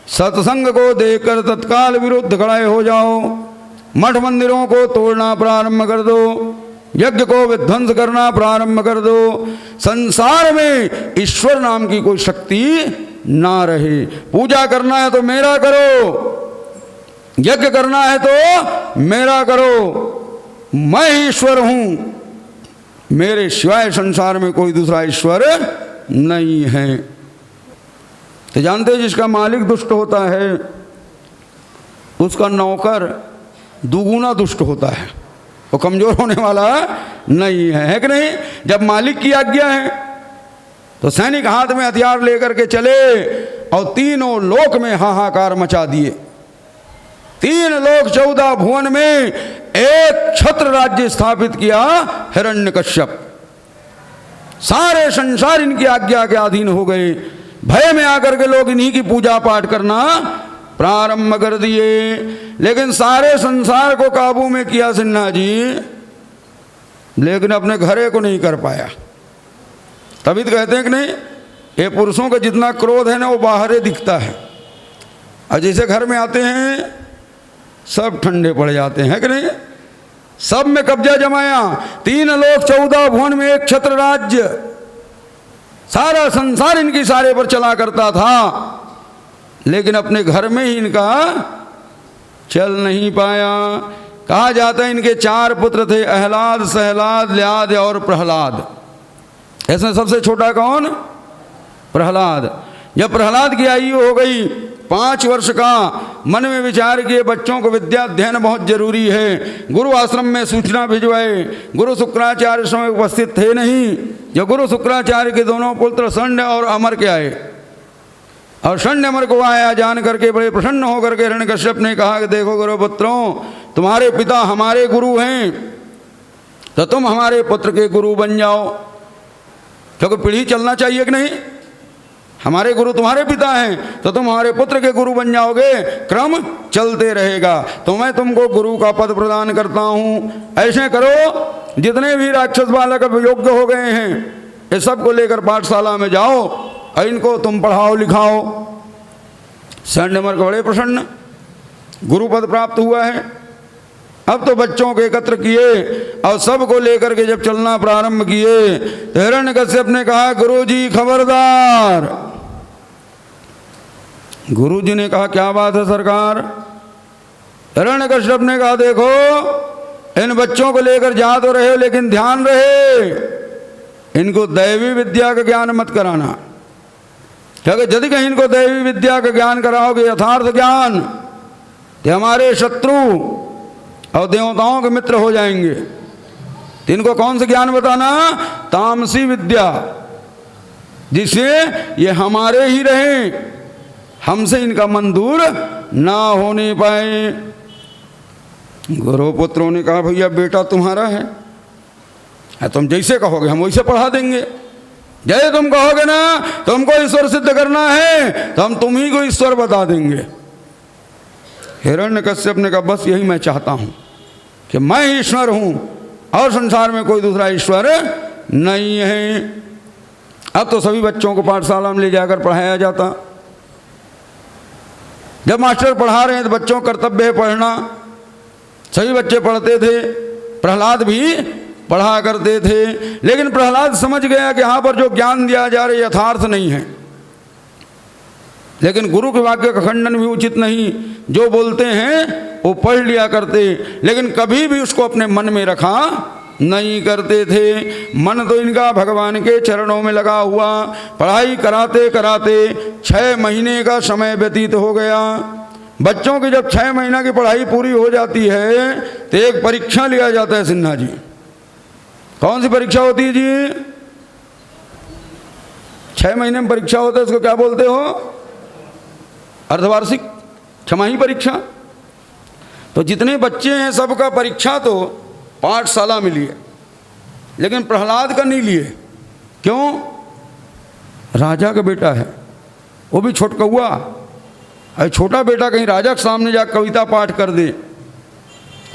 सत्संग को देखकर तत्काल विरुद्ध खड़े हो जाओ, मठ मंदिरों को तोड़ना प्रारंभ कर दो, यज्ञ को विध्वंस करना प्रारंभ कर दो, संसार में ईश्वर नाम की कोई शक्ति ना रहे। पूजा करना है तो मेरा करो, यज्ञ करना है तो मेरा करो, मैं ईश्वर हूं, मेरे सिवाय संसार में कोई दूसरा ईश्वर नहीं है। तो जानते हैं जिसका मालिक दुष्ट होता है उसका नौकर दुगुना दुष्ट होता है, वो कमजोर होने वाला नहीं है कि नहीं। जब मालिक की आज्ञा है तो सैनिक हाथ में हथियार लेकर के चले और तीनों लोक में हाहाकार मचा दिए। 3 लोक 14 भुवन में एक छत्र राज्य स्थापित किया हिरण्यकश्यप। सारे संसार इनकी आज्ञा के अधीन हो गए। भय में आकर के लोग इन्हीं की पूजा पाठ करना प्रारंभ कर दिए। लेकिन सारे संसार को काबू में किया सिन्हा जी, लेकिन अपने घरे को नहीं कर पाया। तभी तो कहते हैं कि नहीं, ये पुरुषों का जितना क्रोध है ना वो बाहर दिखता है, और जैसे घर में आते हैं सब ठंडे पड़ जाते हैं कि नहीं। सब में कब्जा जमाया, 3 लोक 14 भुवन में एक छत्र राज्य, सारा संसार इनकी सारे पर चला करता था, लेकिन अपने घर में ही इनका चल नहीं पाया। कहा जाता है इनके 4 पुत्र थे, अहलाद, सहलाद, ल्याद और प्रहलाद। इसमें सबसे छोटा कौन? प्रहलाद। जब प्रहलाद की आयु हो गई 5 वर्ष का, मन में विचार किए बच्चों को विद्या अध्ययन बहुत जरूरी है। गुरु आश्रम में सूचना भिजवाए। गुरु शुक्राचार्य समय उपस्थित थे नहीं। जो गुरु शुक्राचार्य के दोनों पुत्र षण्ड और अमर के आए, और षण्ड अमर को आया जान करके बड़े प्रसन्न होकर के हिरण्यकश्यप ने कहा कि देखो गुरु पुत्रों, तुम्हारे पिता हमारे गुरु हैं, तो तुम हमारे पुत्र के गुरु बन जाओ, क्योंकि पीढ़ी चलना चाहिए कि नहीं। हमारे गुरु तुम्हारे पिता हैं तो तुम हमारे पुत्र के गुरु बन जाओगे, क्रम चलते रहेगा। तो मैं तुमको गुरु का पद प्रदान करता हूँ। ऐसे करो, जितने भी राक्षस बालक अब योग्य हो गए हैं ये सबको लेकर पाठशाला में जाओ और इनको तुम पढ़ाओ लिखाओ। षण्डमर को बड़े प्रसन्न, गुरु पद प्राप्त हुआ है। अब तो बच्चों को एकत्र किए और सबको लेकर के जब चलना प्रारंभ किए तो हिरण्यकश्यप ने कहा गुरुजी खबरदार। गुरुजी ने कहा क्या बात है सरकार। हिरण्यकश्यप ने कहा देखो, इन बच्चों को लेकर जा तो रहे हो, लेकिन ध्यान रहे इनको दैवी विद्या का ज्ञान मत कराना, क्योंकि यदि कहीं इनको दैवी विद्या का ज्ञान कराओगे, यथार्थ ज्ञान, तो हमारे शत्रु और देवताओं के मित्र हो जाएंगे। तो इनको कौन सा ज्ञान बताना? तामसी विद्या, जिससे ये हमारे ही रहे, हमसे इनका मन दूर ना होने पाए। गुरुपुत्रों ने कहा भैया बेटा तुम्हारा है, तुम जैसे कहोगे हम वैसे पढ़ा देंगे। जैसे तुम कहोगे ना तुमको ईश्वर सिद्ध करना है तो हम तुम ही को ईश्वर बता देंगे। हिरण्यकश्यप ने कहा बस यही मैं चाहता हूं कि मैं ईश्वर हूं और संसार में कोई दूसरा ईश्वर नहीं है। अब तो सभी बच्चों को पाठशाला में ले जाकर पढ़ाया जाता। जब मास्टर पढ़ा रहे हैं तो बच्चों का कर्तव्य है पढ़ना। सभी बच्चे पढ़ते थे, प्रहलाद भी पढ़ा करते थे, लेकिन प्रहलाद समझ गया कि यहाँ पर जो ज्ञान दिया जा रहा है यथार्थ नहीं है। लेकिन गुरु के वाक्य का खंडन भी उचित नहीं, जो बोलते हैं वो पढ़ लिया करते, लेकिन कभी भी उसको अपने मन में रखा नहीं करते थे। मन तो इनका भगवान के चरणों में लगा हुआ। पढ़ाई कराते कराते 6 महीने का समय व्यतीत हो गया। बच्चों की जब 6 महीना की पढ़ाई पूरी हो जाती है तो एक परीक्षा लिया जाता है सिन्हा जी। कौन सी परीक्षा होती है जी? 6 महीने में परीक्षा होता है, उसको क्या बोलते हो? अर्धवार्षिक छमाही परीक्षा। तो जितने बच्चे हैं सबका परीक्षा तो पाठशाला में लिए, लेकिन प्रहलाद का नहीं लिए। क्यों? राजा का बेटा है, वो भी छोटकौआ। अरे छोटा बेटा कहीं राजा के सामने जा कविता पाठ कर दे,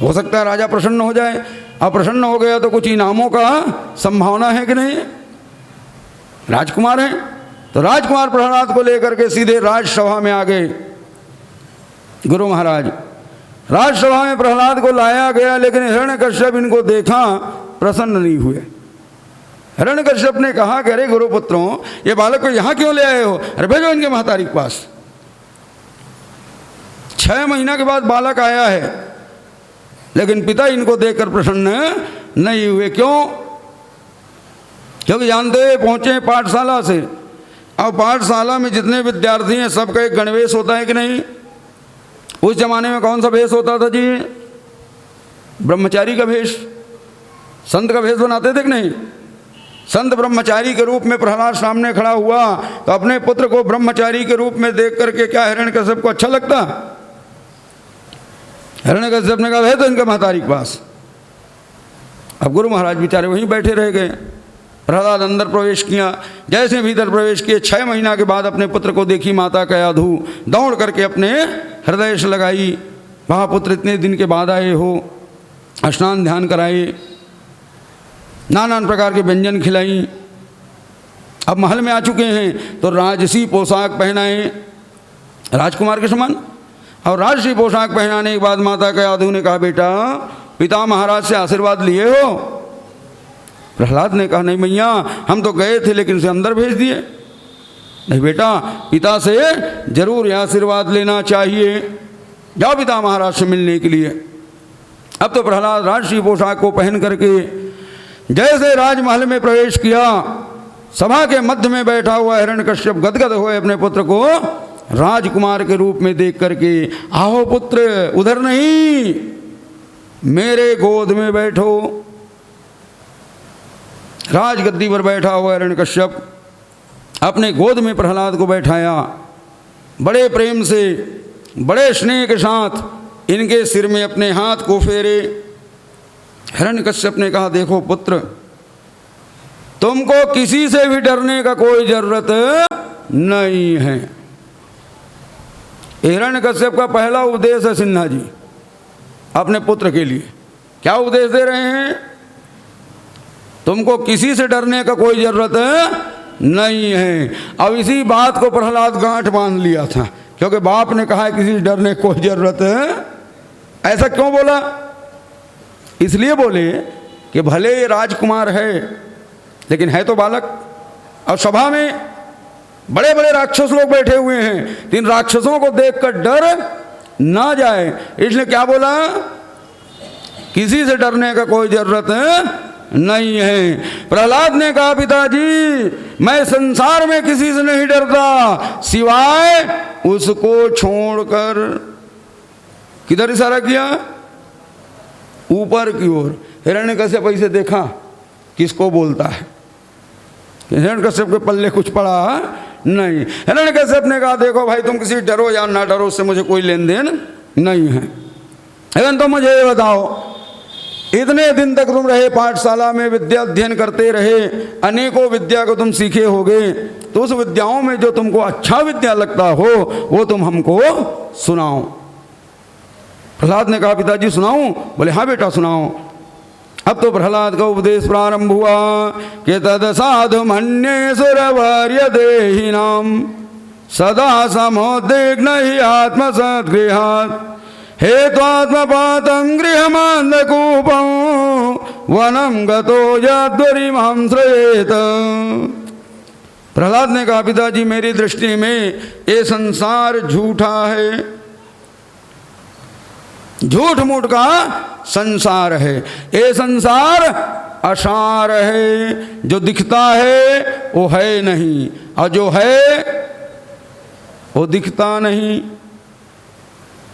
हो सकता है राजा प्रसन्न हो जाए। अब प्रसन्न हो गया तो कुछ इनामों का संभावना है कि नहीं? राजकुमार है तो राजकुमार प्रहलाद को लेकर के सीधे राजसभा में आ गए। गुरु महाराज राजसभा में प्रहलाद को लाया गया, लेकिन हिरण्यकश्यप इनको देखा प्रसन्न नहीं हुए। हिरण्यकश्यप ने कहा कि अरे गुरुपुत्रों, ये बालक को यहाँ क्यों ले आए हो? अरे भेजो इनके महतारी के पास। 6 महीना के बाद बालक आया है, लेकिन पिता इनको देखकर प्रसन्न नहीं हुए। क्यों? क्योंकि जानते हैं पहुंचे पाठशाला से। अब पाठशाला में जितने विद्यार्थी हैं सबका एक गणवेश होता है कि नहीं? उस जमाने में कौन सा वेश होता था जी? ब्रह्मचारी का वेश। संत का वेश बनाते थे कि नहीं? संत ब्रह्मचारी के रूप में प्रहलाद सामने खड़ा हुआ तो अपने पुत्र को ब्रह्मचारी के रूप में देख करके क्या हिरण्यकश्यप को अच्छा लगता? हिरण्यकश्यप ने कहा है तो इनका महतारी के पास। अब गुरु महाराज बेचारे वहीं बैठे रह गए। प्रहलाद अंदर प्रवेश किया। जैसे भीतर प्रवेश किए 6 महीना के बाद अपने पुत्र को देखी माता का याधु दौड़ करके अपने हृदय से लगाई। वहाँ पुत्र इतने दिन के बाद आए हो, स्नान ध्यान कराए, नाना प्रकार के व्यंजन खिलाई। अब महल में आ चुके हैं तो राजसी पोशाक पहनाए राजकुमार के समान। और राजसी पोशाक पहनाने के बाद माता का यादव ने कहा बेटा पिता महाराज से आशीर्वाद लिए हो? प्रहलाद ने कहा नहीं मैया, हम तो गए थे लेकिन उसे अंदर भेज दिए। नहीं बेटा, पिता से जरूर यह आशीर्वाद लेना चाहिए, जाओ पिता महाराज से मिलने के लिए। अब तो प्रहलाद राजसी पोशाक को पहन करके जैसे राजमहल में प्रवेश किया, सभा के मध्य में बैठा हुआ हिरण्यकश्यप गदगद हुए अपने पुत्र को राजकुमार के रूप में देख करके, आओ पुत्र उधर नहीं, मेरे गोद में बैठो। राजगद्दी पर बैठा हुआ हिरण्यकश्यप अपने गोद में प्रहलाद को बैठाया। बड़े प्रेम से, बड़े स्नेह के साथ इनके सिर में अपने हाथ को फेरे। हिरण्यकश्यप ने कहा देखो पुत्र, तुमको किसी से भी डरने का कोई जरूरत नहीं है। हिरण्यकश्यप का पहला उपदेश है सिन्हा जी अपने पुत्र के लिए। क्या उपदेश दे रहे हैं? तुमको किसी से डरने का कोई जरूरत नहीं है। अब इसी बात को प्रहलाद गांठ बांध लिया था, क्योंकि बाप ने कहा है किसी से डरने की कोई जरूरत है। ऐसा क्यों बोला? इसलिए बोले कि भले ये राजकुमार है लेकिन है तो बालक, और सभा में बड़े बड़े राक्षस लोग बैठे हुए हैं, तो इन राक्षसों को देखकर डर ना जाए, इसलिए क्या बोला? किसी से डरने का कोई जरूरत नहीं है। प्रहलाद ने कहा पिताजी मैं संसार में किसी से नहीं डरता सिवाय उसको छोड़कर। किधर इशारा किया? ऊपर की ओर। हिरण्यकश्यप ऐसे देखा किसको बोलता है। हिरण्यकश्यप के पल्ले कुछ पड़ा नहीं। हिरण्यकश्यप ने कहा देखो भाई, तुम किसी डरो या ना डरो, उससे मुझे कोई लेन देन नहीं है। लेकिन तो मुझे ये बताओ, इतने दिन तक तुम रहे पाठशाला में, विद्या अध्ययन करते रहे, अनेकों विद्या को तुम सीखे होगे, तो उस विद्याओं में जो तुमको अच्छा विद्या लगता हो वो तुम हमको सुनाओ। प्रहलाद ने कहा पिताजी सुनाऊं? बोले हाँ बेटा सुनाओ। अब तो प्रहलाद का उपदेश प्रारंभ हुआ कि तद साधु मन्ये सुरवर्य देहिनाम सदा समोद्विग्न ही आत्मसद्गृहात् हेत्वात्मपातं गृहमान्धकूपं वनं गतो यद्वरिमां श्रयेत। प्रहलाद ने कहा, पिताजी मेरी दृष्टि में ये संसार झूठा है, झूठ मूठ का संसार है। ये संसार असार है, जो दिखता है वो है नहीं, और जो है वो दिखता नहीं।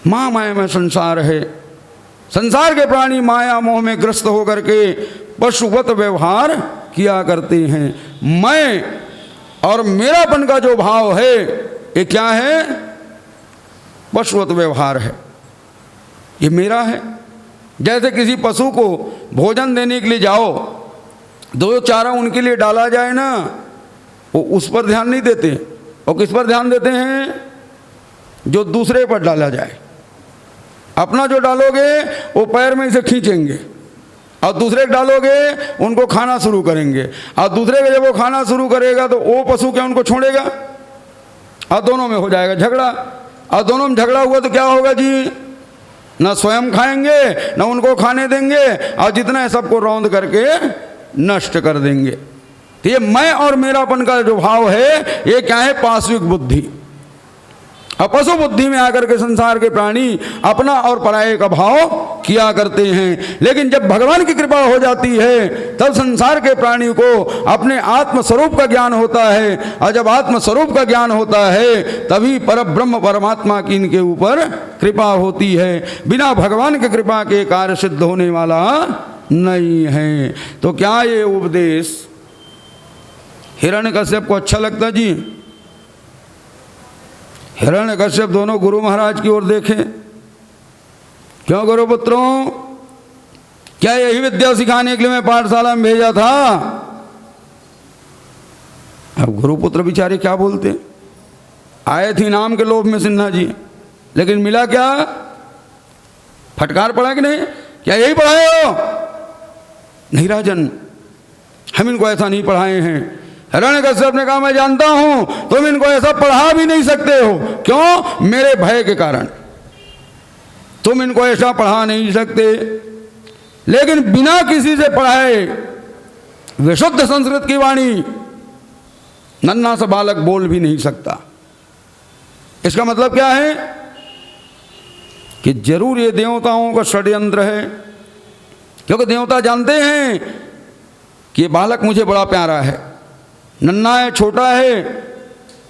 माया में संसार है। संसार के प्राणी माया मोह में ग्रस्त होकर के पशुवत व्यवहार किया करते हैं। मैं और मेरापन का जो भाव है ये क्या है? पशुवत व्यवहार है, ये मेरा है। जैसे किसी पशु को भोजन देने के लिए जाओ, दो चारा उनके लिए डाला जाए ना, वो उस पर ध्यान नहीं देते, और किस पर ध्यान देते हैं? जो दूसरे पर डाला जाए। अपना जो डालोगे वो पैर में इसे खींचेंगे, और दूसरे को डालोगे उनको खाना शुरू करेंगे, और दूसरे को जब वो खाना शुरू करेगा तो वो पशु क्या उनको छोड़ेगा, और दोनों में हो जाएगा झगड़ा। और दोनों में झगड़ा हुआ तो क्या होगा जी? न स्वयं खाएंगे न उनको खाने देंगे, और जितना है सबको रौंद करके नष्ट कर देंगे। तो ये मैं और मेरापन का जो भाव है ये क्या है? पाश्विक बुद्धि। और पशु बुद्धि में आकर के संसार के प्राणी अपना और पराये का भाव किया करते हैं। लेकिन जब भगवान की कृपा हो जाती है तब संसार के प्राणी को अपने आत्म स्वरूप का ज्ञान होता है, और जब आत्म स्वरूप का ज्ञान होता है तभी परब्रह्म परमात्मा की इनके ऊपर कृपा होती है। बिना भगवान की कृपा के कार्य सिद्ध होने वाला नहीं है। तो क्या ये उपदेश हिरण्यकश्यप को अच्छा लगता जी? हिरण्यकश्यप दोनों गुरु महाराज की ओर देखें। क्यों गुरुपुत्रों, क्या यही विद्या सिखाने के लिए मैं पाठशाला में भेजा था? अब गुरुपुत्र बेचारे क्या बोलते? आए थे नाम के लोभ में सिन्हा जी, लेकिन मिला क्या? फटकार पड़ा कि नहीं? क्या यही पढ़ाए हो? नहीं राजन, हम इनको ऐसा नहीं पढ़ाए हैं। हिरण्यकश्यप ने कहा, मैं जानता हूं तुम इनको ऐसा पढ़ा भी नहीं सकते हो। क्यों? मेरे भय के कारण तुम इनको ऐसा पढ़ा नहीं सकते। लेकिन बिना किसी से पढ़ाए विशुद्ध संस्कृत की वाणी नन्हा सा बालक बोल भी नहीं सकता। इसका मतलब क्या है? कि जरूर ये देवताओं का षड्यंत्र है, क्योंकि देवता जानते हैं कि ये बालक मुझे बड़ा प्यारा है, नन्हा है, छोटा है,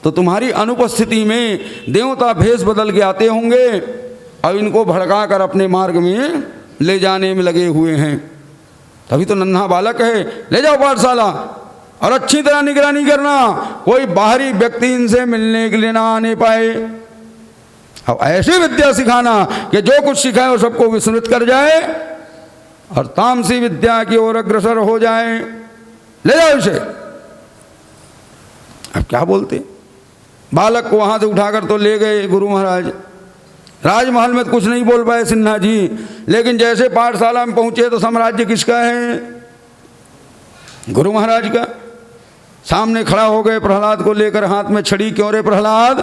तो तुम्हारी अनुपस्थिति में देवता भेष बदल के आते होंगे और इनको भड़का कर अपने मार्ग में ले जाने में लगे हुए हैं। तभी तो नन्हा बालक है। ले जाओ पाठशाला और अच्छी तरह निगरानी करना, कोई बाहरी व्यक्ति इनसे मिलने के लिए ना आने पाए। अब ऐसी विद्या सिखाना कि जो कुछ सिखाए वो सबको विस्मृत कर जाए और तामसी विद्या की ओर अग्रसर हो जाए। ले जाओ इसे। अब क्या बोलते? बालक को वहां से उठाकर तो ले गए गुरु महाराज। राजमहल में तो कुछ नहीं बोल पाए सिन्हा जी, लेकिन जैसे पाठशाला में पहुंचे तो साम्राज्य किसका है? गुरु महाराज का। सामने खड़ा हो गए प्रहलाद को लेकर हाथ में छड़ी। क्यों रे प्रहलाद,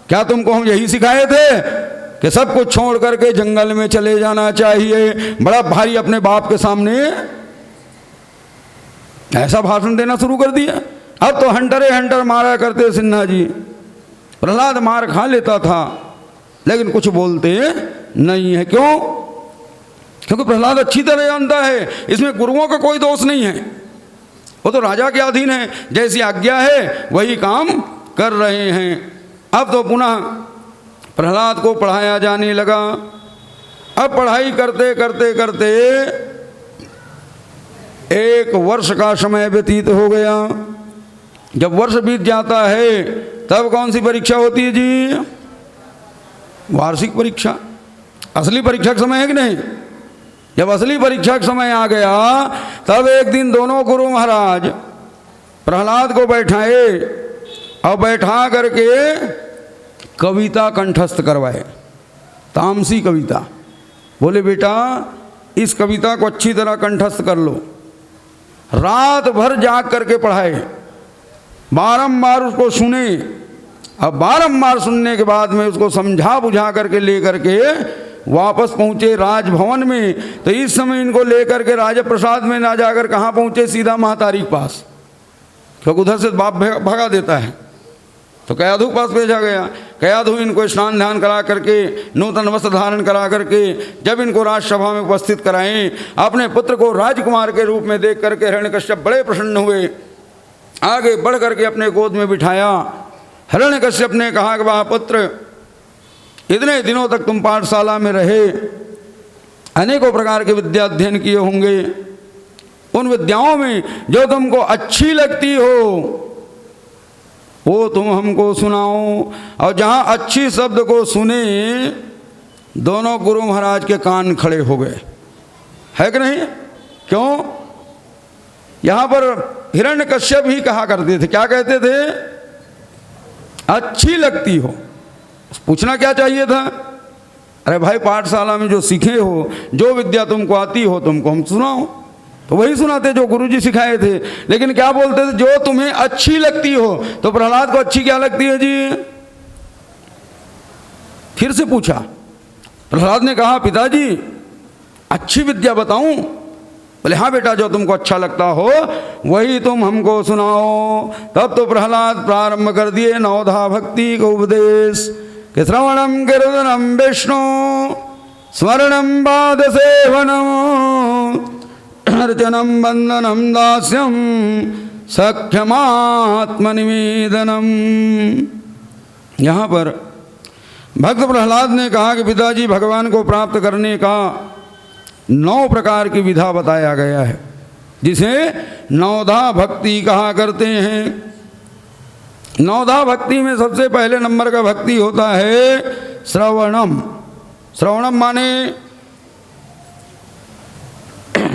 क्या तुमको हम यही सिखाए थे कि सब कुछ छोड़ करके जंगल में चले जाना चाहिए? बड़ा भारी अपने बाप के सामने ऐसा भाषण देना शुरू कर दिया। अब तो हंटरे हंटर मारा करते सिन्हा जी। प्रहलाद मार खा लेता था लेकिन कुछ बोलते नहीं है। क्यों? क्योंकि प्रहलाद अच्छी तरह जानता है इसमें गुरुओं का कोई दोष नहीं है। वो तो राजा के अधीन है, जैसी आज्ञा है वही काम कर रहे हैं। अब तो पुनः प्रहलाद को पढ़ाया जाने लगा। अब पढ़ाई करते करते करते 1 वर्ष का समय व्यतीत हो गया। जब वर्ष बीत जाता है तब कौन सी परीक्षा होती है जी? वार्षिक परीक्षा। असली परीक्षा का समय है कि नहीं? जब असली परीक्षा का समय आ गया तब एक दिन दोनों गुरु महाराज प्रहलाद को बैठाए और बैठा करके कविता कंठस्थ करवाए, तामसी कविता। बोले बेटा इस कविता को अच्छी तरह कंठस्थ कर लो। रात भर जाग करके पढ़ाए, बारंबार उसको सुने। अब बारंबार सुनने के बाद में उसको समझा बुझा करके ले करके वापस पहुँचे राजभवन में। तो इस समय इनको लेकर के राजा प्रसाद में ना जाकर कहाँ पहुँचे, सीधा महातारी के पास, क्योंकि उधर से बाप भगा देता है। तो कयाधु के पास भेजा गया। कयाधु इनको स्नान ध्यान करा करके, नूतन वस्त्र धारण करा करके जब इनको राजसभा में उपस्थित कराएं, अपने पुत्र को राजकुमार के रूप में देख करके हिरण्यकश्यप बड़े प्रसन्न हुए। आगे बढ़ करके अपने गोद में बिठाया। हिरण्यकश्यप ने कहा कि वाह पुत्र, इतने दिनों तक तुम पाठशाला में रहे, अनेकों प्रकार के विद्या अध्ययन किए होंगे। उन विद्याओं में जो तुमको अच्छी लगती हो वो तुम हमको सुनाओ। और जहाँ अच्छी शब्द को सुने, दोनों गुरु महाराज के कान खड़े हो गए, है कि नहीं? क्यों? यहाँ पर हिरण्यकश्यप ही कहा करते थे, क्या कहते थे? अच्छी लगती हो। पूछना क्या चाहिए था? अरे भाई, पाठशाला में जो सीखे हो, जो विद्या तुमको आती हो, तुमको हम सुनाओ। तो वही सुनाते जो गुरुजी सिखाए थे। लेकिन क्या बोलते थे? जो तुम्हें अच्छी लगती हो। तो प्रहलाद को अच्छी क्या लगती है जी? फिर से पूछा। प्रहलाद ने कहा पिताजी अच्छी विद्या बताऊं? बोले हाँ बेटा, जो तुमको अच्छा लगता हो वही तुम हमको सुनाओ। तब तो प्रहलाद प्रारंभ कर दिए नवधा भक्ति को उपदेश कि श्रवणम कीर्तनम विष्णु स्मरणम पाद सेवनम अर्चनम वंदनम दास्यम सख्यमात्मनिवेदनम। यहाँ पर भक्त प्रहलाद ने कहा कि पिताजी, भगवान को प्राप्त करने का 9 प्रकार की विधा बताया गया है, जिसे नवधा भक्ति कहा करते हैं। नवधा भक्ति में सबसे पहले नंबर का भक्ति होता है श्रवणम। श्रवणम माने,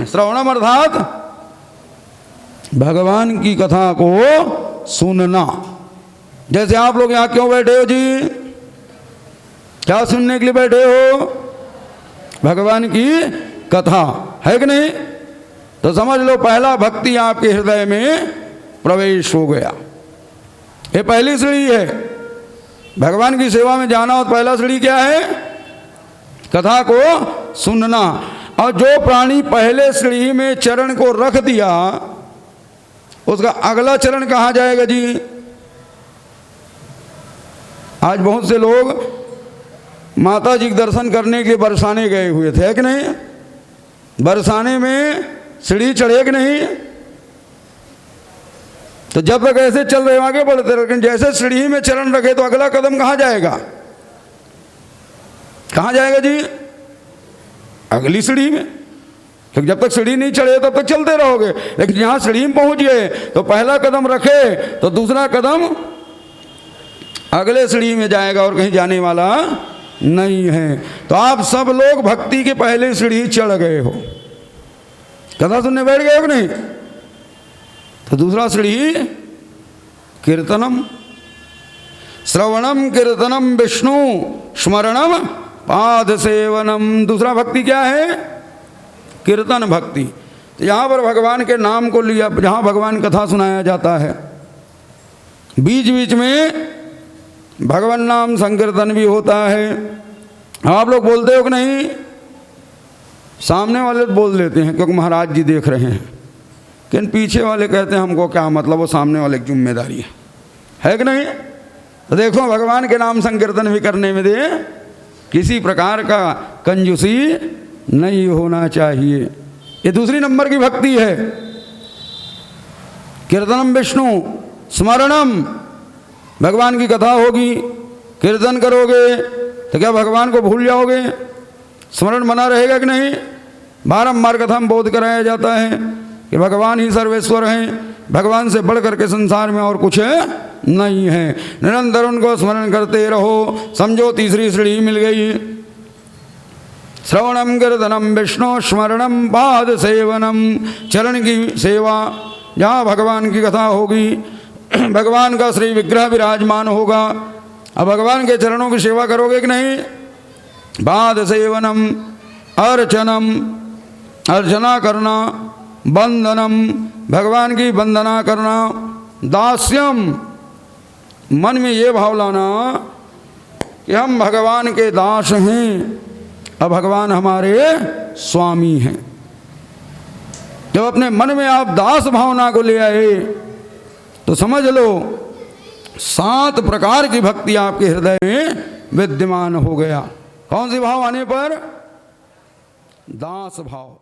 श्रवणम अर्थात भगवान की कथा को सुनना। जैसे आप लोग यहाँ क्यों बैठे हो जी? क्या सुनने के लिए बैठे हो? भगवान की कथा, है कि नहीं? तो समझ लो पहला भक्ति आपके हृदय में प्रवेश हो गया। ये पहली सीढ़ी है। भगवान की सेवा में जाना हो तो पहला सीढ़ी क्या है? कथा को सुनना। और जो प्राणी पहले सीढ़ी में चरण को रख दिया, उसका अगला चरण कहाँ जाएगा जी? आज बहुत से लोग माता जी के दर्शन करने के लिए बरसाने गए हुए थे, है कि नहीं? बरसाने में सीढ़ी चढ़े कि नहीं? तो जब तक ऐसे चल रहे आगे बढ़ते, लेकिन जैसे सीढ़ी में चरण रखे तो अगला कदम कहाँ जाएगा? कहाँ जाएगा जी? अगली सीढ़ी में। तो जब तक सीढ़ी नहीं चढ़े तब तक चलते रहोगे, लेकिन यहाँ सीढ़ी में पहुंच गए तो पहला कदम रखे तो दूसरा कदम अगले सीढ़ी में जाएगा और कहीं जाने वाला नहीं है। तो आप सब लोग भक्ति के पहले सीढ़ी चढ़ गए हो, कथा सुनने बैठ गए हो नहीं? तो दूसरा सीढ़ी कीर्तनम। श्रवणम कीर्तनम विष्णु स्मरणम पाद सेवनम। दूसरा भक्ति क्या है? कीर्तन भक्ति। तो यहाँ पर भगवान के नाम को लिया, जहाँ भगवान कथा सुनाया जाता है, बीच बीच में भगवान नाम संकीर्तन भी होता है। आप लोग बोलते हो कि नहीं? सामने वाले बोल देते हैं क्योंकि महाराज जी देख रहे हैं, लेकिन पीछे वाले कहते हैं हमको क्या मतलब, वो सामने वाले की जिम्मेदारी है कि नहीं? तो देखो भगवान के नाम संकीर्तन भी करने में दे किसी प्रकार का कंजूसी नहीं होना चाहिए। ये दूसरी नंबर की भक्ति है। कीर्तनम विष्णु स्मरणम, भगवान की कथा होगी, कीर्तन करोगे तो क्या भगवान को भूल जाओगे? स्मरण बना रहेगा कि नहीं? बारंबार कथा में बोध कराया जाता है कि भगवान ही सर्वेश्वर हैं, भगवान से बढ़ करके संसार में और कुछ नहीं है। निरंतर उनको स्मरण करते रहो। समझो तीसरी सीढ़ी मिल गई। श्रवणम कीर्तनम विष्णु स्मरणम पाद सेवनम। चरण की सेवा, जहाँ भगवान की कथा होगी, भगवान का श्री विग्रह विराजमान होगा, अब भगवान के चरणों की सेवा करोगे कि नहीं? पाद सेवनम अर्चनम, अर्चना करना, वंदनम भगवान की वंदना करना, दास्यम मन में ये भाव लाना कि हम भगवान के दास हैं और भगवान हमारे स्वामी हैं। जब अपने मन में आप दास भावना को ले आए तो समझ लो 7 प्रकार की भक्ति आपके हृदय में विद्यमान हो गया। कौन सी भाव आने पर? दास भाव।